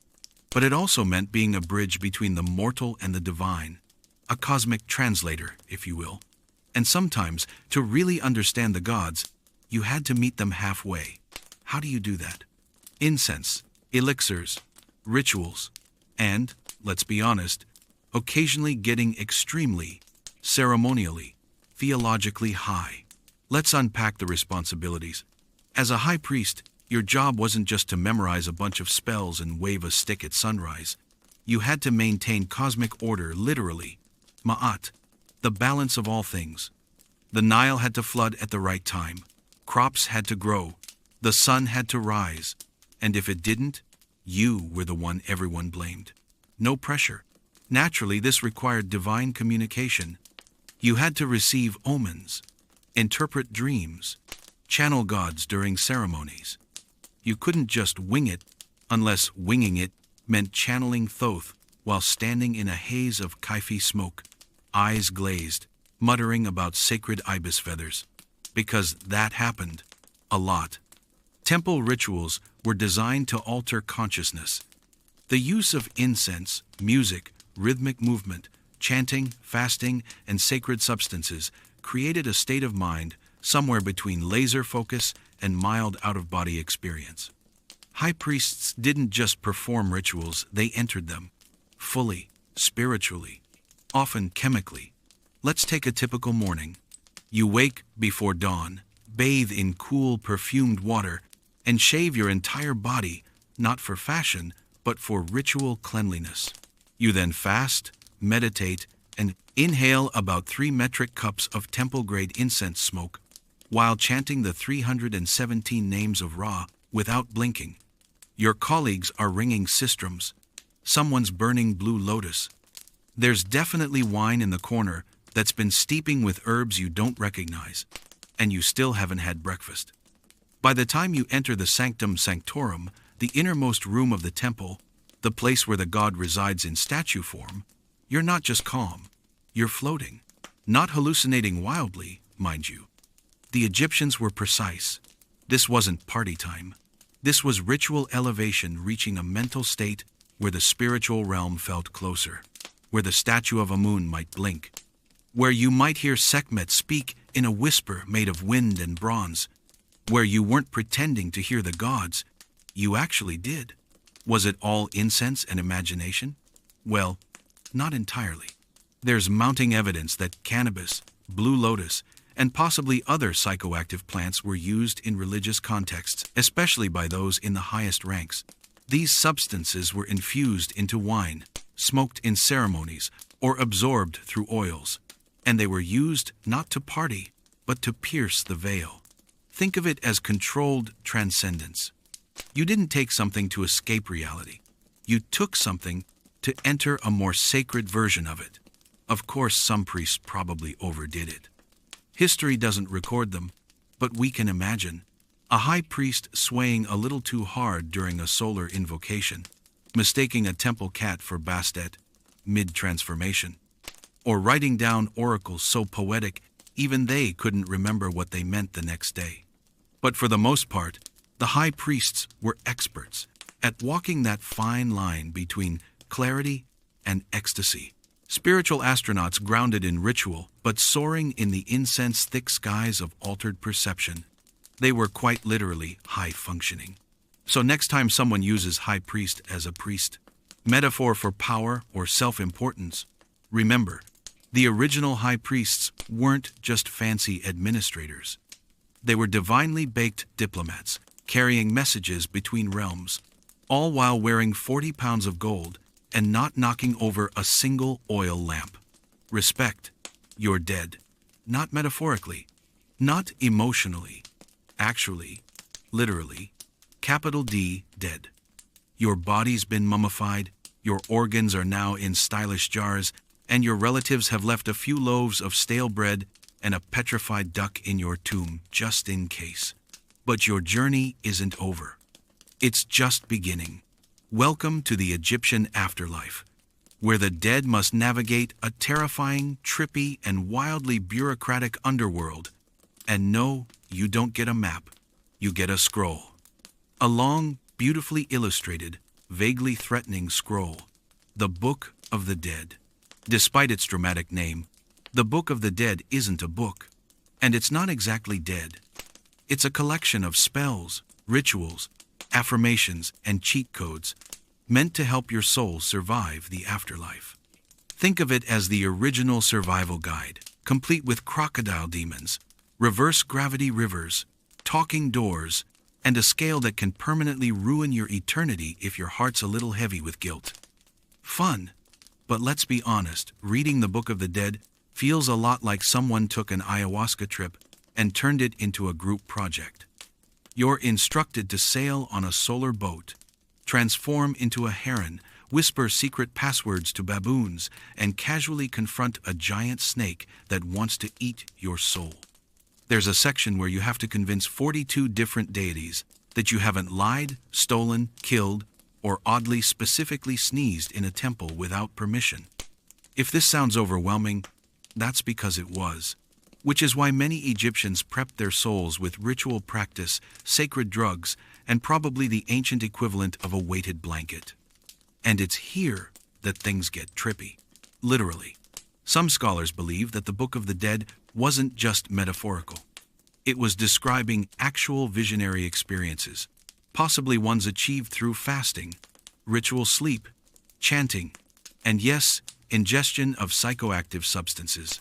S1: But it also meant being a bridge between the mortal and the divine, a cosmic translator, if you will. And sometimes, to really understand the gods, you had to meet them halfway. How do you do that? Incense, elixirs, rituals, and, let's be honest, occasionally getting extremely, ceremonially, theologically high. Let's unpack the responsibilities. As a high priest, your job wasn't just to memorize a bunch of spells and wave a stick at sunrise. You had to maintain cosmic order literally, ma'at, the balance of all things. The Nile had to flood at the right time. Crops had to grow. The sun had to rise. And if it didn't, you were the one everyone blamed. No pressure. Naturally, this required divine communication. You had to receive omens, interpret dreams, channel gods during ceremonies. You couldn't just wing it, unless winging it meant channeling Thoth while standing in a haze of kaifi smoke, eyes glazed, muttering about sacred ibis feathers. Because that happened. A lot. Temple rituals were designed to alter consciousness. The use of incense, music, rhythmic movement, chanting, fasting, and sacred substances created a state of mind somewhere between laser focus and mild out-of-body experience. High priests didn't just perform rituals, they entered them. Fully, spiritually, often chemically. Let's take a typical morning. You wake before dawn, bathe in cool, perfumed water, and shave your entire body, not for fashion, but for ritual cleanliness. You then fast, meditate, and inhale about 3 metric cups of temple-grade incense smoke, while chanting the 317 names of Ra without blinking. Your colleagues are ringing sistrums. Someone's burning blue lotus. There's definitely wine in the corner that's been steeping with herbs you don't recognize, and you still haven't had breakfast. By the time you enter the sanctum sanctorum, the innermost room of the temple, the place where the god resides in statue form, you're not just calm, you're floating. Not hallucinating wildly, mind you. The Egyptians were precise. This wasn't party time. This was ritual elevation, reaching a mental state where the spiritual realm felt closer, where the statue of Amun might blink, where you might hear Sekhmet speak in a whisper made of wind and bronze, where you weren't pretending to hear the gods, you actually did. Was it all incense and imagination? Well, not entirely. There's mounting evidence that cannabis, blue lotus, and possibly other psychoactive plants were used in religious contexts, especially by those in the highest ranks. These substances were infused into wine, smoked in ceremonies, or absorbed through oils, and they were used not to party, but to pierce the veil. Think of it as controlled transcendence. You didn't take something to escape reality. You took something to enter a more sacred version of it. Of course, some priests probably overdid it. History doesn't record them, but we can imagine. A high priest swaying a little too hard during a solar invocation, mistaking a temple cat for Bastet, mid-transformation, or writing down oracles so poetic even they couldn't remember what they meant the next day. But for the most part, the high priests were experts at walking that fine line between clarity and ecstasy. Spiritual astronauts grounded in ritual, but soaring in the incense-thick skies of altered perception. They were quite literally high-functioning. So next time someone uses high priest as a priest, metaphor for power or self-importance, remember, the original high priests weren't just fancy administrators. They were divinely baked diplomats, carrying messages between realms, all while wearing 40 pounds of gold and not knocking over a single oil lamp. Respect. You're dead. Not metaphorically. Not emotionally. Actually, literally, capital D, dead. Your body's been mummified, your organs are now in stylish jars, and your relatives have left a few loaves of stale bread and a petrified duck in your tomb, just in case. But your journey isn't over. It's just beginning. Welcome to the Egyptian afterlife, where the dead must navigate a terrifying, trippy, and wildly bureaucratic underworld. And no, you don't get a map, you get a scroll. A long, beautifully illustrated, vaguely threatening scroll. The Book of the Dead. Despite its dramatic name, the Book of the Dead isn't a book, and it's not exactly dead. It's a collection of spells, rituals, affirmations, and cheat codes meant to help your soul survive the afterlife. Think of it as the original survival guide, complete with crocodile demons, reverse gravity rivers, talking doors, and a scale that can permanently ruin your eternity if your heart's a little heavy with guilt. Fun, but let's be honest, reading the Book of the Dead feels a lot like someone took an ayahuasca trip and turned it into a group project. You're instructed to sail on a solar boat, transform into a heron, whisper secret passwords to baboons, and casually confront a giant snake that wants to eat your soul. There's a section where you have to convince 42 different deities that you haven't lied, stolen, killed, or oddly specifically sneezed in a temple without permission. If this sounds overwhelming, that's because it was. Which is why many Egyptians prepped their souls with ritual practice, sacred drugs, and probably the ancient equivalent of a weighted blanket. And it's here that things get trippy. Literally. Some scholars believe that the Book of the Dead wasn't just metaphorical. It was describing actual visionary experiences, possibly ones achieved through fasting, ritual sleep, chanting, and yes, ingestion of psychoactive substances.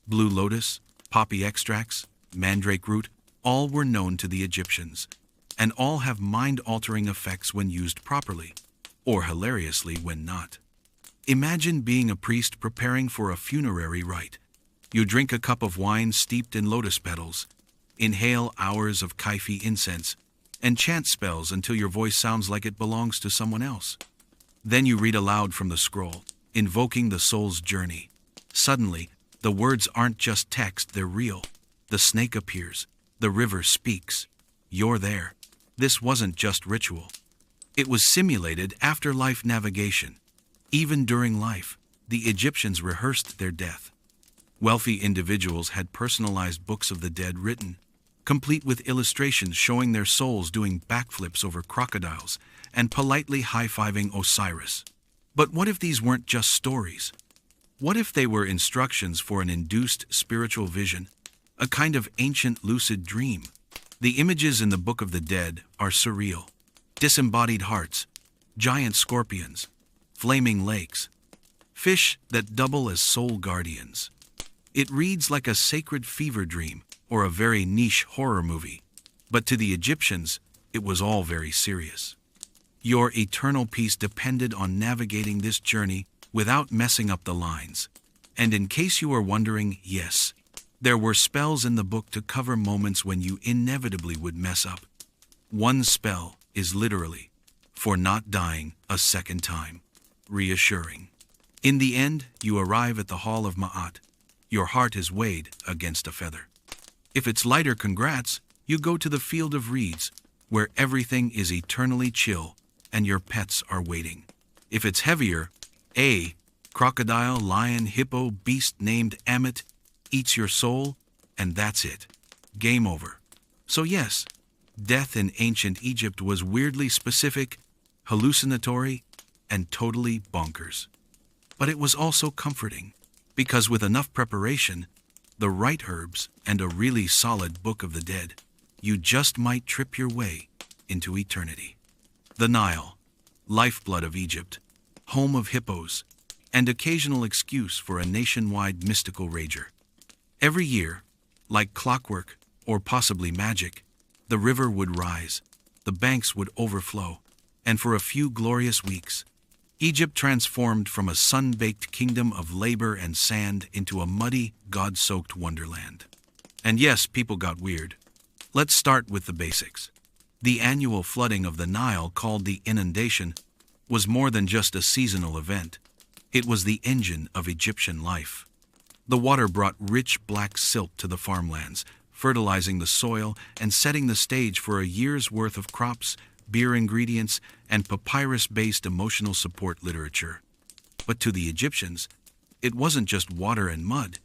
S1: Blue lotus, poppy extracts, mandrake root, all were known to the Egyptians, and all have mind-altering effects when used properly, or hilariously when not. Imagine being a priest preparing for a funerary rite. You drink a cup of wine steeped in lotus petals, inhale hours of kaifi incense, and chant spells until your voice sounds like it belongs to someone else. Then you read aloud from the scroll, invoking the soul's journey. Suddenly, the words aren't just text, they're real. The snake appears. The river speaks. You're there. This wasn't just ritual. It was simulated afterlife navigation. Even during life, the Egyptians rehearsed their death. Wealthy individuals had personalized books of the dead written, complete with illustrations showing their souls doing backflips over crocodiles and politely high-fiving Osiris. But what if these weren't just stories? What if they were instructions for an induced spiritual vision, a kind of ancient lucid dream? The images in the Book of the Dead are surreal. Disembodied hearts, giant scorpions, flaming lakes, fish that double as soul guardians. It reads like a sacred fever dream or a very niche horror movie. But to the Egyptians, it was all very serious. Your eternal peace depended on navigating this journey without messing up the lines. And in case you are wondering, yes, there were spells in the book to cover moments when you inevitably would mess up. One spell is literally, for not dying a second time, reassuring. In the end, you arrive at the Hall of Ma'at. Your heart is weighed against a feather. If it's lighter, congrats, you go to the Field of Reeds, where everything is eternally chill and your pets are waiting. If it's heavier, a crocodile, lion, hippo, beast named Ammit eats your soul, and that's it. Game over. So yes, death in ancient Egypt was weirdly specific, hallucinatory, and totally bonkers. But it was also comforting, because with enough preparation, the right herbs, and a really solid Book of the Dead, you just might trip your way into eternity. The Nile, lifeblood of Egypt, home of hippos, and occasional excuse for a nationwide mystical rager. Every year, like clockwork or possibly magic, the river would rise, the banks would overflow, and for a few glorious weeks, Egypt transformed from a sun-baked kingdom of labor and sand into a muddy, God-soaked wonderland. And yes, people got weird. Let's start with the basics. The annual flooding of the Nile, called the inundation, was more than just a seasonal event. It was the engine of Egyptian life. The water brought rich black silt to the farmlands, fertilizing the soil and setting the stage for a year's worth of crops, beer ingredients, and papyrus-based emotional support literature. But to the Egyptians, it wasn't just water and mud.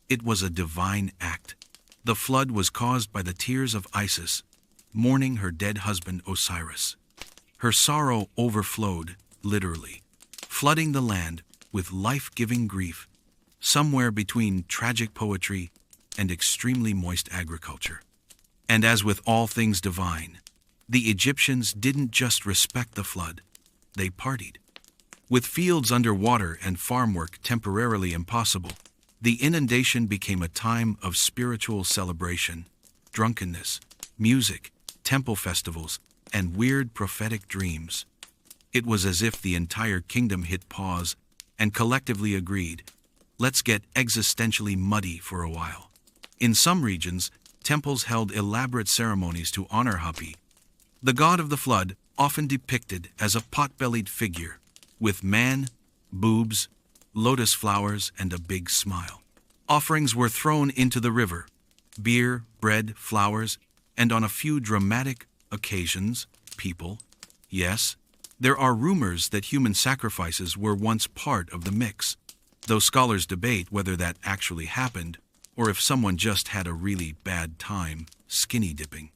S1: It was a divine act. The flood was caused by the tears of Isis, mourning her dead husband Osiris. Her sorrow overflowed, literally, flooding the land with life-giving grief, somewhere between tragic poetry and extremely moist agriculture. And as with all things divine, the Egyptians didn't just respect the flood, they partied. With fields under water and farm work temporarily impossible, the inundation became a time of spiritual celebration, drunkenness, music, temple festivals, and weird prophetic dreams. It was as if the entire kingdom hit pause and collectively agreed, let's get existentially muddy for a while. In some regions, temples held elaborate ceremonies to honor Hapi, the god of the flood, often depicted as a pot-bellied figure, with man, boobs, lotus flowers, and a big smile. Offerings were thrown into the river, beer, bread, flowers, and on a few dramatic occasions, people. Yes, there are rumors that human sacrifices were once part of the mix, though scholars debate whether that actually happened or if someone just had a really bad time skinny dipping.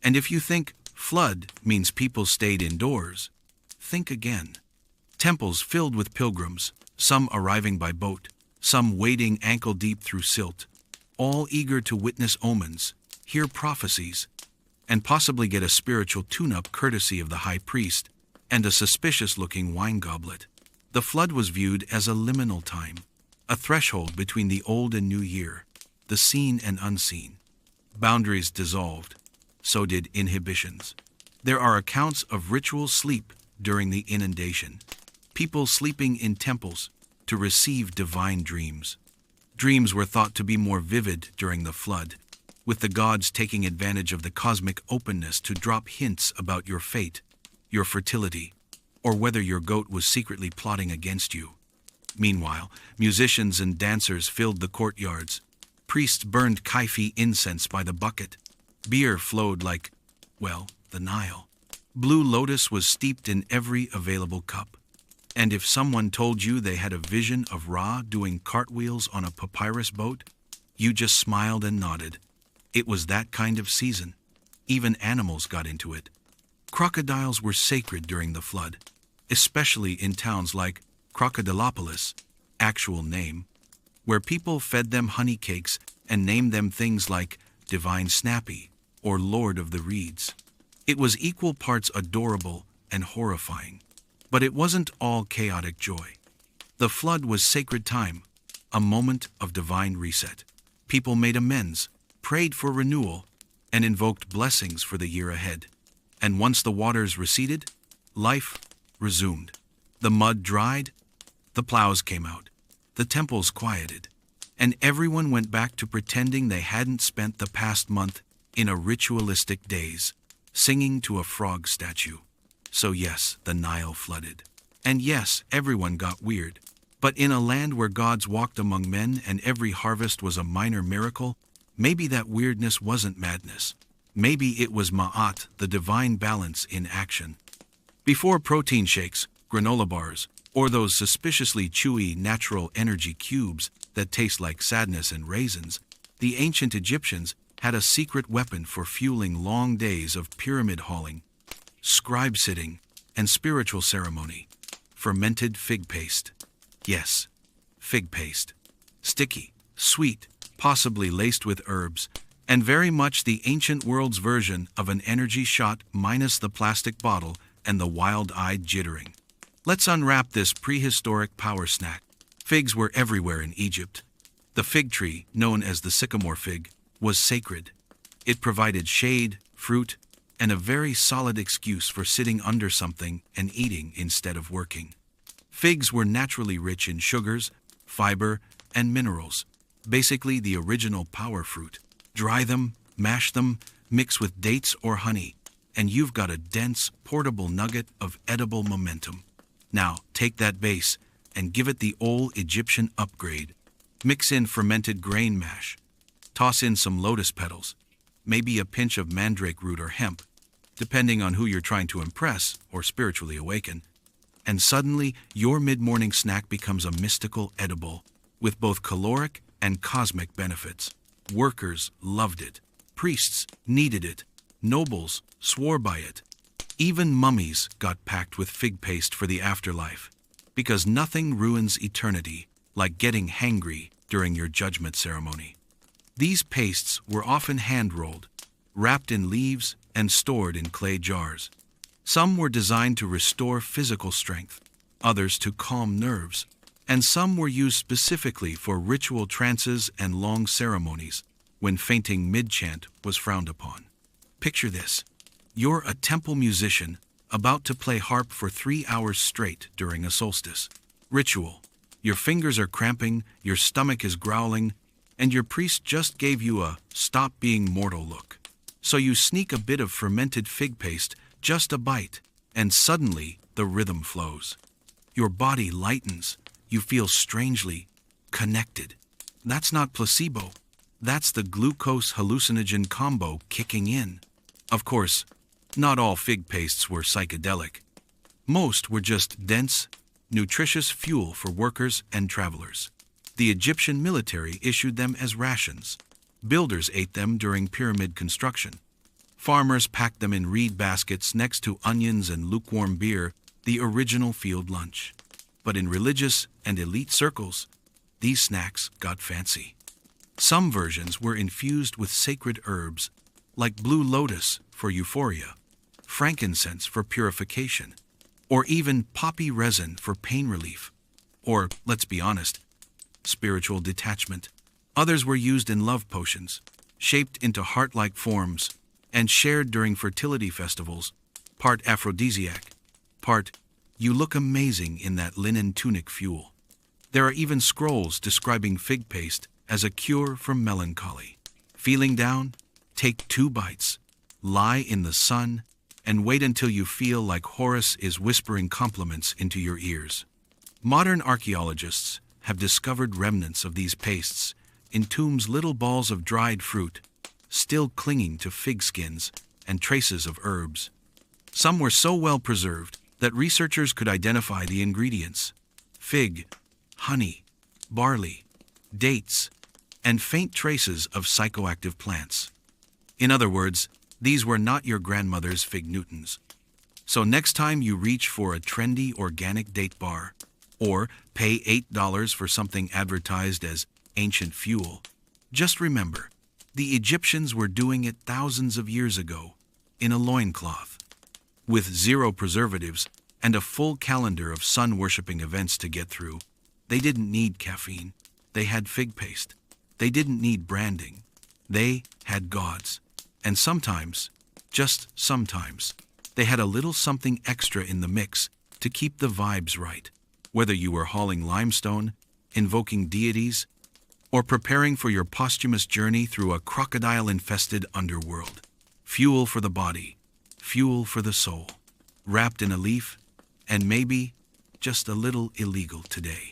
S1: And if you think flood means people stayed indoors, think again. Temples filled with pilgrims, some arriving by boat, some wading ankle-deep through silt, all eager to witness omens, hear prophecies, and possibly get a spiritual tune-up courtesy of the high priest and a suspicious-looking wine goblet. The flood was viewed as a liminal time, a threshold between the old and new year, the seen and unseen. Boundaries dissolved, so did inhibitions. There are accounts of ritual sleep during the inundation, people sleeping in temples to receive divine dreams. Dreams were thought to be more vivid during the flood, with the gods taking advantage of the cosmic openness to drop hints about your fate, your fertility, or whether your goat was secretly plotting against you. Meanwhile, musicians and dancers filled the courtyards. Priests burned kaifi incense by the bucket. Beer flowed like, well, the Nile. Blue lotus was steeped in every available cup. And if someone told you they had a vision of Ra doing cartwheels on a papyrus boat, you just smiled and nodded. It was that kind of season. Even animals got into it. Crocodiles were sacred during the flood, especially in towns like Crocodilopolis, actual name, where people fed them honey cakes and named them things like Divine Snappy or Lord of the Reeds. It was equal parts adorable and horrifying. But it wasn't all chaotic joy. The flood was sacred time, a moment of divine reset. People made amends, prayed for renewal, and invoked blessings for the year ahead. And once the waters receded, life resumed. The mud dried, the plows came out, the temples quieted, and everyone went back to pretending they hadn't spent the past month in a ritualistic daze, singing to a frog statue. So yes, the Nile flooded. And yes, everyone got weird. But in a land where gods walked among men and every harvest was a minor miracle, maybe that weirdness wasn't madness. Maybe it was Ma'at, the divine balance in action. Before protein shakes, granola bars, or those suspiciously chewy natural energy cubes that taste like sadness and raisins, the ancient Egyptians had a secret weapon for fueling long days of pyramid hauling, scribe sitting, and spiritual ceremony: fermented fig paste. Yes, fig paste. Sticky, sweet, possibly laced with herbs, and very much the ancient world's version of an energy shot minus the plastic bottle and the wild-eyed jittering. Let's unwrap this prehistoric power snack. Figs were everywhere in Egypt. The fig tree, known as the sycamore fig, was sacred. It provided shade, fruit, and a very solid excuse for sitting under something and eating instead of working. Figs were naturally rich in sugars, fiber, and minerals, basically the original power fruit. Dry them, mash them, mix with dates or honey, and you've got a dense, portable nugget of edible momentum. Now, take that base and give it the old Egyptian upgrade. Mix in fermented grain mash. Toss in some lotus petals, maybe a pinch of mandrake root or hemp, depending on who you're trying to impress or spiritually awaken. And suddenly, your mid-morning snack becomes a mystical edible, with both caloric and cosmic benefits. Workers loved it. Priests needed it. Nobles swore by it. Even mummies got packed with fig paste for the afterlife, because nothing ruins eternity like getting hangry during your judgment ceremony. These pastes were often hand-rolled, wrapped in leaves, and stored in clay jars. Some were designed to restore physical strength, others to calm nerves, and some were used specifically for ritual trances and long ceremonies when fainting mid-chant was frowned upon. Picture this. You're a temple musician about to play harp for 3 hours straight during a solstice. Ritual. Your fingers are cramping, your stomach is growling, and your priest just gave you a stop being mortal look. So you sneak a bit of fermented fig paste, just a bite, and suddenly the rhythm flows. Your body lightens. You feel strangely connected. That's not placebo. That's the glucose hallucinogen combo kicking in. Of course, not all fig pastes were psychedelic. Most were just dense, nutritious fuel for workers and travelers. The Egyptian military issued them as rations. Builders ate them during pyramid construction. Farmers packed them in reed baskets next to onions and lukewarm beer, the original field lunch. But in religious and elite circles, these snacks got fancy. Some versions were infused with sacred herbs, like blue lotus for euphoria, frankincense for purification, or even poppy resin for pain relief, or, let's be honest, spiritual detachment. Others were used in love potions, shaped into heart-like forms, and shared during fertility festivals, part aphrodisiac, part, "You look amazing in that linen tunic" fuel. There are even scrolls describing fig paste as a cure for melancholy. Feeling down? Take 2 bites, lie in the sun, and wait until you feel like Horus is whispering compliments into your ears. Modern archaeologists have discovered remnants of these pastes in tombs, little balls of dried fruit, still clinging to fig skins, and traces of herbs. Some were so well preserved that researchers could identify the ingredients: fig, honey, barley, dates, and faint traces of psychoactive plants. In other words, these were not your grandmother's fig Newtons. So next time you reach for a trendy organic date bar, or pay $8 for something advertised as ancient fuel, just remember, the Egyptians were doing it thousands of years ago, in a loincloth. With 0 preservatives and a full calendar of sun-worshipping events to get through, they didn't need caffeine. They had fig paste. They didn't need branding. They had gods. And sometimes, just sometimes, they had a little something extra in the mix to keep the vibes right. Whether you were hauling limestone, invoking deities, or preparing for your posthumous journey through a crocodile-infested underworld. Fuel for the body, fuel for the soul, wrapped in a leaf, and maybe just a little illegal today.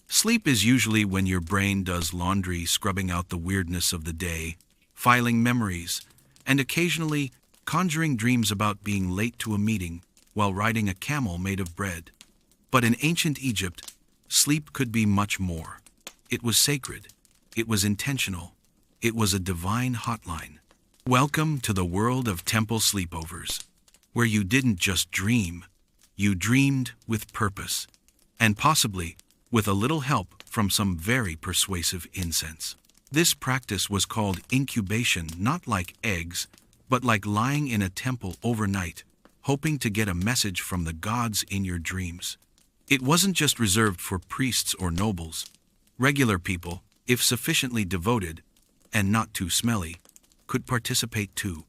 S1: Sleep is usually when your brain does laundry, scrubbing out the weirdness of the day, filing memories, and occasionally conjuring dreams about being late to a meeting while riding a camel made of bread. But in ancient Egypt, sleep could be much more. It was sacred. It was intentional. It was a divine hotline. Welcome to the world of temple sleepovers, where you didn't just dream, you dreamed with purpose, and possibly with a little help from some very persuasive incense. This practice was called incubation, not like eggs, but like lying in a temple overnight, hoping to get a message from the gods in your dreams. It wasn't just reserved for priests or nobles. Regular people, if sufficiently devoted, and not too smelly, could participate too.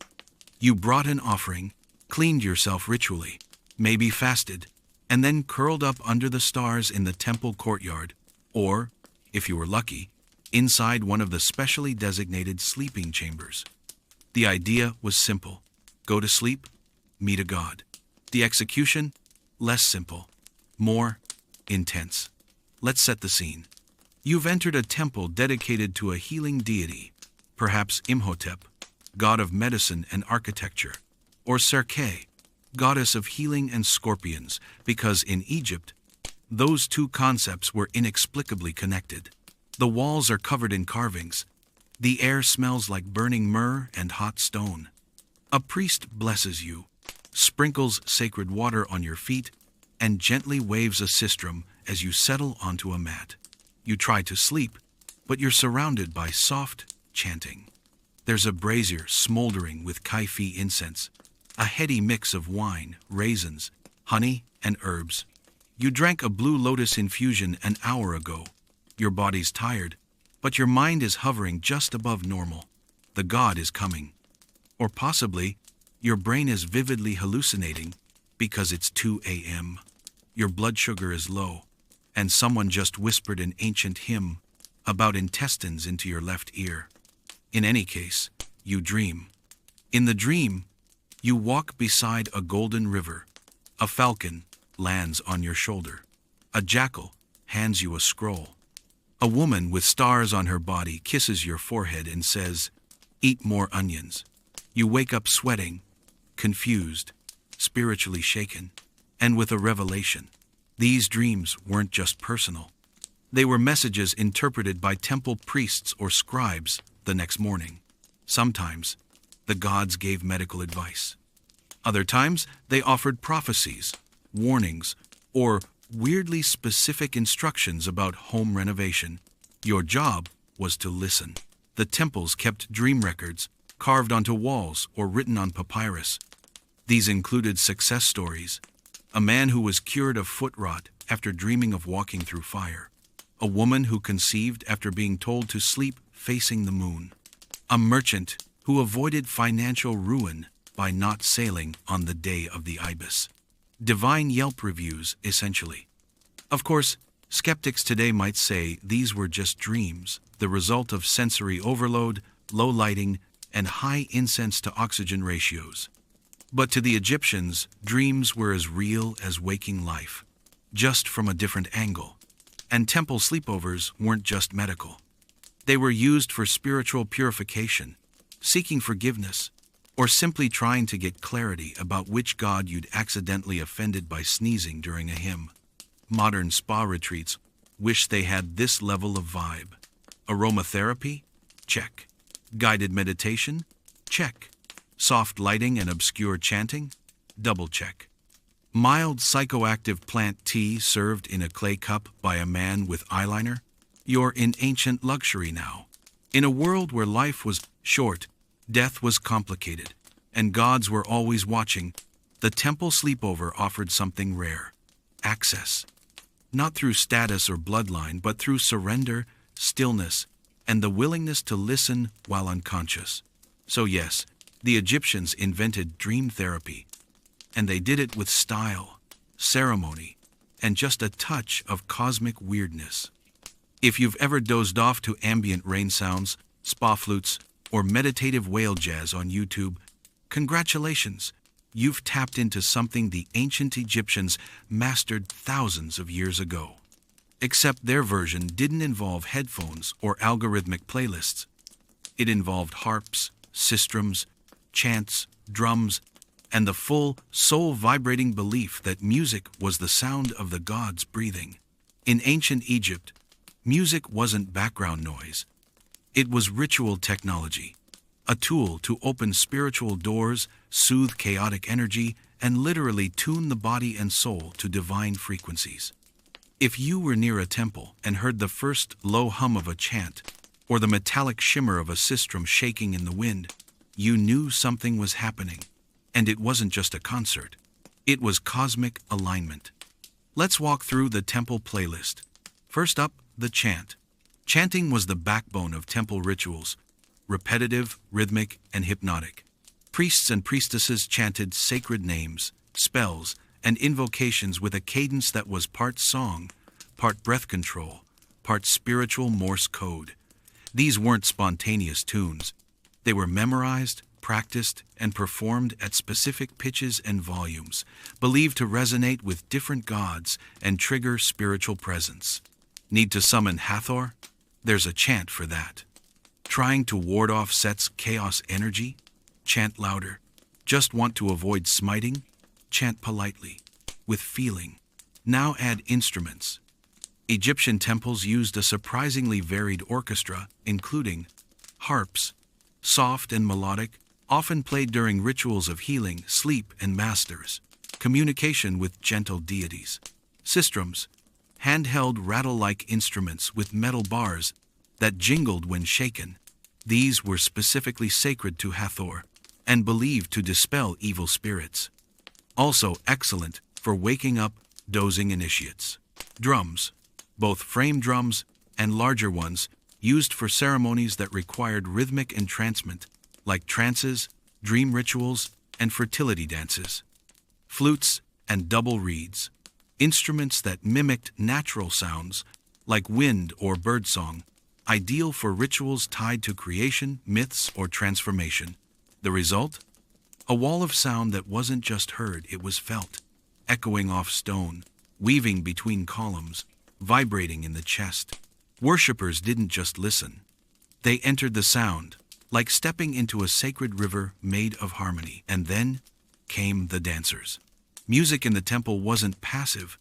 S1: You brought an offering, cleaned yourself ritually, maybe fasted, and then curled up under the stars in the temple courtyard, or, if you were lucky, inside one of the specially designated sleeping chambers. The idea was simple: go to sleep, meet a god. The execution, less simple, more intense. Let's set the scene. You've entered a temple dedicated to a healing deity, perhaps Imhotep, god of medicine and architecture, or Serke, goddess of healing and scorpions, because in Egypt, those 2 concepts were inexplicably connected. The walls are covered in carvings. The air smells like burning myrrh and hot stone. A priest blesses you, sprinkles sacred water on your feet, and gently waves a sistrum as you settle onto a mat. You try to sleep, but you're surrounded by soft chanting. There's a brazier smoldering with kaifi incense, a heady mix of wine, raisins, honey, and herbs. You drank a blue lotus infusion an hour ago. Your body's tired, but your mind is hovering just above normal. The god is coming. Or possibly, your brain is vividly hallucinating because it's 2 a.m. Your blood sugar is low, and someone just whispered an ancient hymn about intestines into your left ear. In any case, you dream. In the dream, you walk beside a golden river. A falcon lands on your shoulder. A jackal hands you a scroll. A woman with stars on her body kisses your forehead and says, "Eat more onions." You wake up sweating, confused, spiritually shaken, and with a revelation. These dreams weren't just personal. They were messages interpreted by temple priests or scribes the next morning. Sometimes, the gods gave medical advice. Other times, they offered prophecies, warnings, or weirdly specific instructions about home renovation, Your job was to listen. The temples kept dream records, carved onto walls or written on papyrus. These included success stories. A man who was cured of foot rot after dreaming of walking through fire. A woman who conceived after being told to sleep facing the moon. A merchant who avoided financial ruin by not sailing on the day of the ibis. Divine Yelp reviews, essentially. Of course, skeptics today might say these were just dreams, the result of sensory overload, low lighting, and high incense to oxygen ratios. But to the Egyptians, dreams were as real as waking life, just from a different angle. And temple sleepovers weren't just medical. They were used for spiritual purification, seeking forgiveness, or simply trying to get clarity about which god you'd accidentally offended by sneezing during a hymn. Modern spa retreats wish they had this level of vibe. Aromatherapy? Check. Guided meditation? Check. Soft lighting and obscure chanting? Double check. Mild psychoactive plant tea served in a clay cup by a man with eyeliner? You're in ancient luxury now. In a world where life was short, death was complicated, and gods were always watching, the temple sleepover offered something rare. Access. Not through status or bloodline, but through surrender, stillness, and the willingness to listen while unconscious. So yes, the Egyptians invented dream therapy, and they did it with style, ceremony, and just a touch of cosmic weirdness. If you've ever dozed off to ambient rain sounds, spa flutes, or meditative whale jazz on YouTube, congratulations, you've tapped into something the ancient Egyptians mastered thousands of years ago. Except their version didn't involve headphones or algorithmic playlists. It involved harps, sistrums, chants, drums, and the full, soul-vibrating belief that music was the sound of the gods breathing. In ancient Egypt, music wasn't background noise. It was ritual technology, a tool to open spiritual doors, soothe chaotic energy, and literally tune the body and soul to divine frequencies. If you were near a temple and heard the first low hum of a chant, or the metallic shimmer of a sistrum shaking in the wind, you knew something was happening. And it wasn't just a concert. It was cosmic alignment. Let's walk through the temple playlist. First up, the chant. Chanting was the backbone of temple rituals, repetitive, rhythmic, and hypnotic. Priests and priestesses chanted sacred names, spells, and invocations with a cadence that was part song, part breath control, part spiritual Morse code. These weren't spontaneous tunes. They were memorized, practiced, and performed at specific pitches and volumes, believed to resonate with different gods and trigger spiritual presence. Need to summon Hathor? There's a chant for that. Trying to ward off Set's chaos energy? Chant louder. Just want to avoid smiting? Chant politely, with feeling. Now add instruments. Egyptian temples used a surprisingly varied orchestra, including harps, soft and melodic, often played during rituals of healing, sleep, and masters, communication with gentle deities. Sistrums, handheld rattle-like instruments with metal bars that jingled when shaken. These were specifically sacred to Hathor and believed to dispel evil spirits. Also excellent for waking up dozing initiates. Drums, both frame drums and larger ones, used for ceremonies that required rhythmic entrancement, like trances, dream rituals, and fertility dances. Flutes and double reeds, instruments that mimicked natural sounds, like wind or birdsong, ideal for rituals tied to creation, myths, or transformation. The result? A wall of sound that wasn't just heard, it was felt, echoing off stone, weaving between columns, vibrating in the chest. Worshippers didn't just listen. They entered the sound, like stepping into a sacred river made of harmony. And then came the dancers. Music in the temple wasn't passive.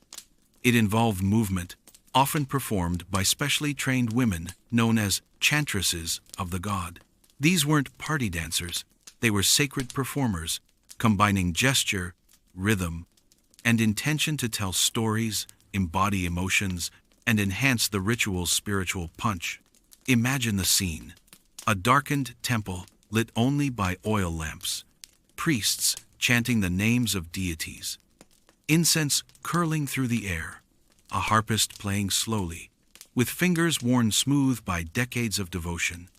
S1: It involved movement, often performed by specially trained women known as chantresses of the god. These weren't party dancers. They were sacred performers, combining gesture, rhythm, and intention to tell stories, embody emotions, and enhance the ritual's spiritual punch. Imagine the scene. A darkened temple lit only by oil lamps. Priests chanting the names of deities. Incense curling through the air. A harpist playing slowly, with fingers worn smooth by decades of devotion.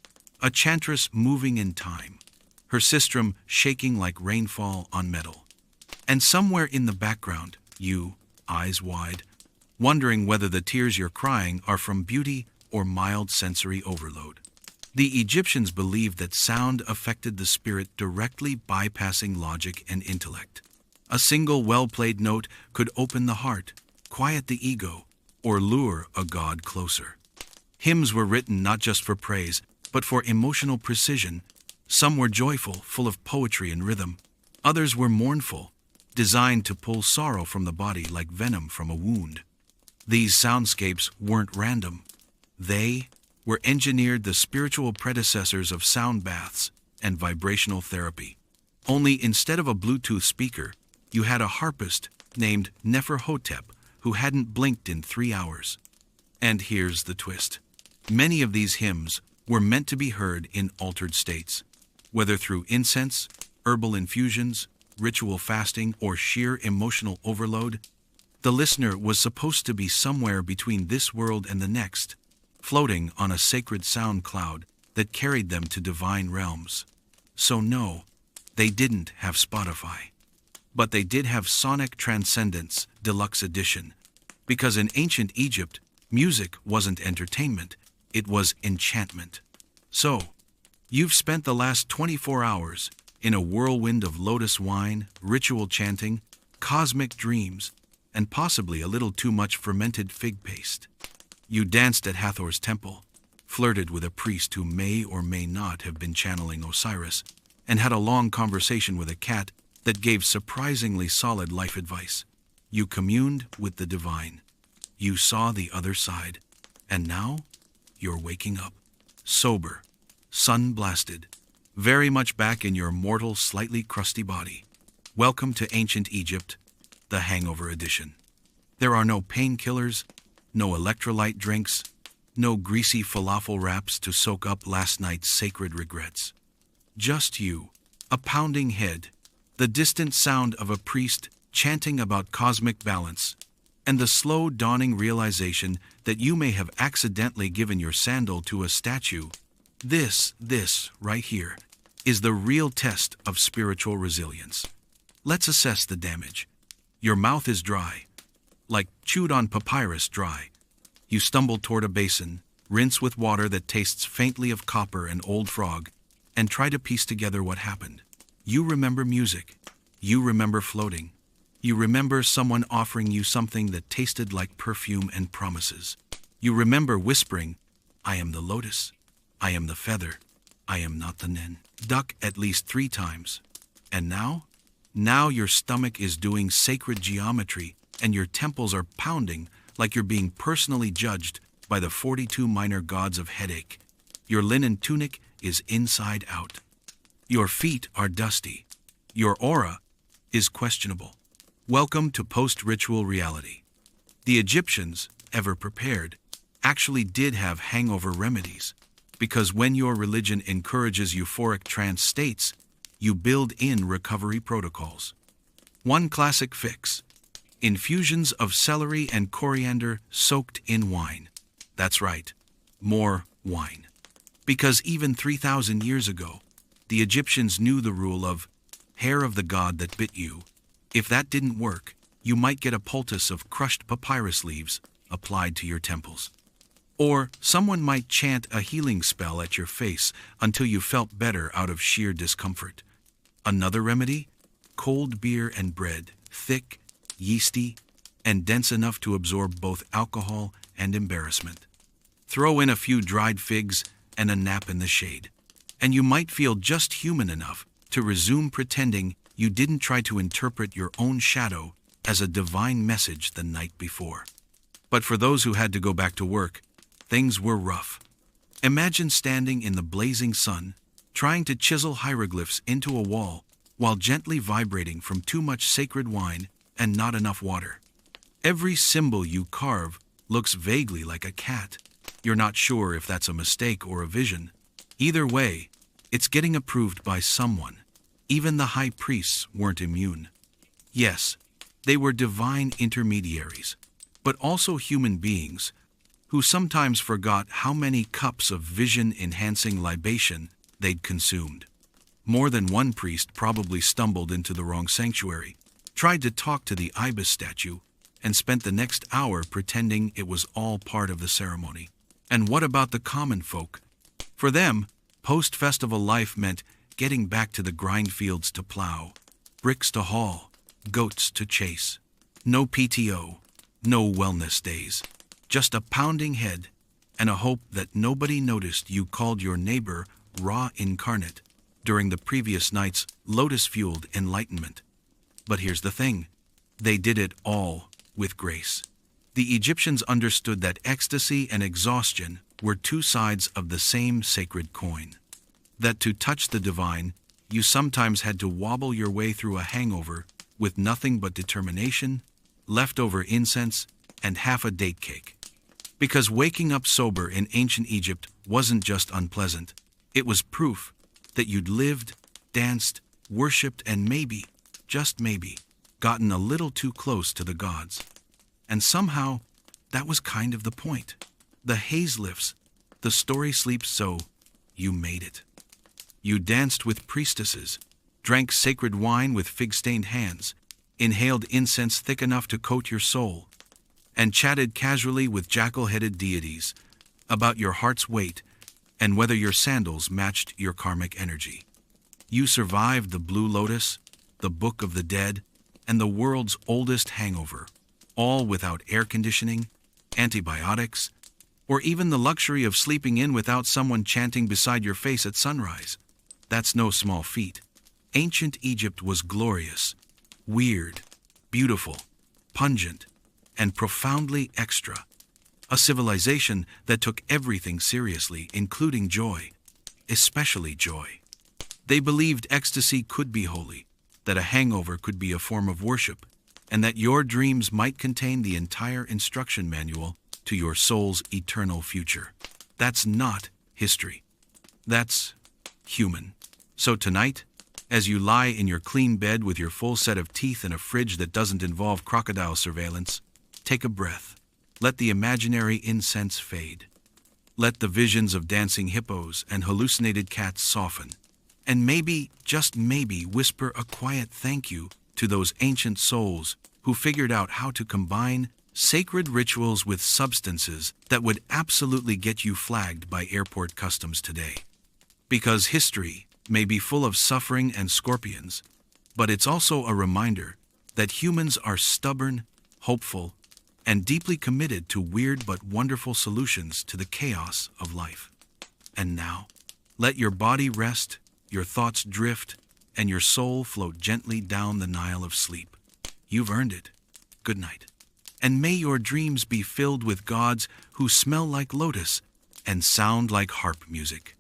S1: A chantress moving in time, her sistrum shaking like rainfall on metal. And somewhere in the background, you, eyes wide, wondering whether the tears you're crying are from beauty or mild sensory overload. The Egyptians believed that sound affected the spirit, directly bypassing logic and intellect. A single well-played note could open the heart, quiet the ego, or lure a god closer. Hymns were written not just for praise, but for emotional precision. Some were joyful, full of poetry and rhythm. Others were mournful, designed to pull sorrow from the body like venom from a wound. These soundscapes weren't random. They were engineered, the spiritual predecessors of sound baths and vibrational therapy. Only instead of a Bluetooth speaker, you had a harpist named Neferhotep who hadn't blinked in 3 hours. And here's the twist. Many of these hymns were meant to be heard in altered states, whether through incense, herbal infusions, ritual fasting, or sheer emotional overload. The listener was supposed to be somewhere between this world and the next, floating on a sacred sound cloud that carried them to divine realms. So no, they didn't have Spotify. But they did have Sonic Transcendence Deluxe Edition, because in ancient Egypt, music wasn't entertainment, it was enchantment. So, you've spent the last 24 hours in a whirlwind of lotus wine, ritual chanting, cosmic dreams, and possibly a little too much fermented fig paste. You danced at Hathor's temple, flirted with a priest who may or may not have been channeling Osiris, and had a long conversation with a cat that gave surprisingly solid life advice. You communed with the divine. You saw the other side. And now, you're waking up, sober, sun-blasted, very much back in your mortal, slightly crusty body. Welcome to ancient Egypt, the Hangover Edition. There are no painkillers, no electrolyte drinks, no greasy falafel wraps to soak up last night's sacred regrets. Just you, a pounding head, the distant sound of a priest chanting about cosmic balance, and the slow dawning realization that you may have accidentally given your sandal to a statue. This right here, is the real test of spiritual resilience. Let's assess the damage. Your mouth is dry, like chewed on papyrus dry. You stumble toward a basin, rinse with water that tastes faintly of copper and old frog, and try to piece together what happened. You remember music. You remember floating. You remember someone offering you something that tasted like perfume and promises. You remember whispering, "I am the lotus. I am the feather. I am not the nen." Duck at least 3 times. And now? Now your stomach is doing sacred geometry, and your temples are pounding like you're being personally judged by the 42 minor gods of headache. Your linen tunic is inside out. Your feet are dusty. Your aura is questionable. Welcome to post-ritual reality. The Egyptians, ever prepared, actually did have hangover remedies, because when your religion encourages euphoric trance states, you build in recovery protocols. One classic fix: infusions of celery and coriander soaked in wine. That's right, more wine. Because even 3,000 years ago, the Egyptians knew the rule of hair of the god that bit you. If that didn't work, you might get a poultice of crushed papyrus leaves applied to your temples. Or someone might chant a healing spell at your face until you felt better out of sheer discomfort. Another remedy? Cold beer and bread, thick, yeasty, and dense enough to absorb both alcohol and embarrassment. Throw in a few dried figs and a nap in the shade, and you might feel just human enough to resume pretending you didn't try to interpret your own shadow as a divine message the night before. But for those who had to go back to work, things were rough. Imagine standing in the blazing sun, trying to chisel hieroglyphs into a wall while gently vibrating from too much sacred wine and not enough water. Every symbol you carve looks vaguely like a cat. You're not sure if that's a mistake or a vision. Either way, it's getting approved by someone. Even the high priests weren't immune. Yes, they were divine intermediaries, but also human beings who sometimes forgot how many cups of vision-enhancing libation they'd consumed. More than one priest probably stumbled into the wrong sanctuary, tried to talk to the ibis statue, and spent the next hour pretending it was all part of the ceremony. And what about the common folk? For them, post-festival life meant getting back to the grind fields to plow, bricks to haul, goats to chase. No PTO, no wellness days, just a pounding head and a hope that nobody noticed you called your neighbor Ra incarnate during the previous night's lotus-fueled enlightenment. But here's the thing, they did it all with grace. The Egyptians understood that ecstasy and exhaustion were two sides of the same sacred coin. That to touch the divine, you sometimes had to wobble your way through a hangover with nothing but determination, leftover incense, and half a date cake. Because waking up sober in ancient Egypt wasn't just unpleasant, it was proof that you'd lived, danced, worshipped, and maybe, just maybe, gotten a little too close to the gods. And somehow, that was kind of the point. The haze lifts, the story sleeps, so you made it. You danced with priestesses, drank sacred wine with fig-stained hands, inhaled incense thick enough to coat your soul, and chatted casually with jackal-headed deities about your heart's weight and whether your sandals matched your karmic energy. You survived the Blue Lotus, the Book of the Dead, and the world's oldest hangover, all without air conditioning, antibiotics, or even the luxury of sleeping in without someone chanting beside your face at sunrise. That's no small feat. Ancient Egypt was glorious, weird, beautiful, pungent, and profoundly extra. A civilization that took everything seriously, including joy, especially joy. They believed ecstasy could be holy, that a hangover could be a form of worship, and that your dreams might contain the entire instruction manual to your soul's eternal future. That's not history. That's human. So tonight, as you lie in your clean bed with your full set of teeth in a fridge that doesn't involve crocodile surveillance, take a breath. Let the imaginary incense fade. Let the visions of dancing hippos and hallucinated cats soften. And maybe, just maybe, whisper a quiet thank you to those ancient souls who figured out how to combine sacred rituals with substances that would absolutely get you flagged by airport customs today. Because history may be full of suffering and scorpions, but it's also a reminder that humans are stubborn, hopeful, and deeply committed to weird but wonderful solutions to the chaos of life. And now, let your body rest, your thoughts drift, and your soul float gently down the Nile of sleep. You've earned it. Good night. And may your dreams be filled with gods who smell like lotus and sound like harp music.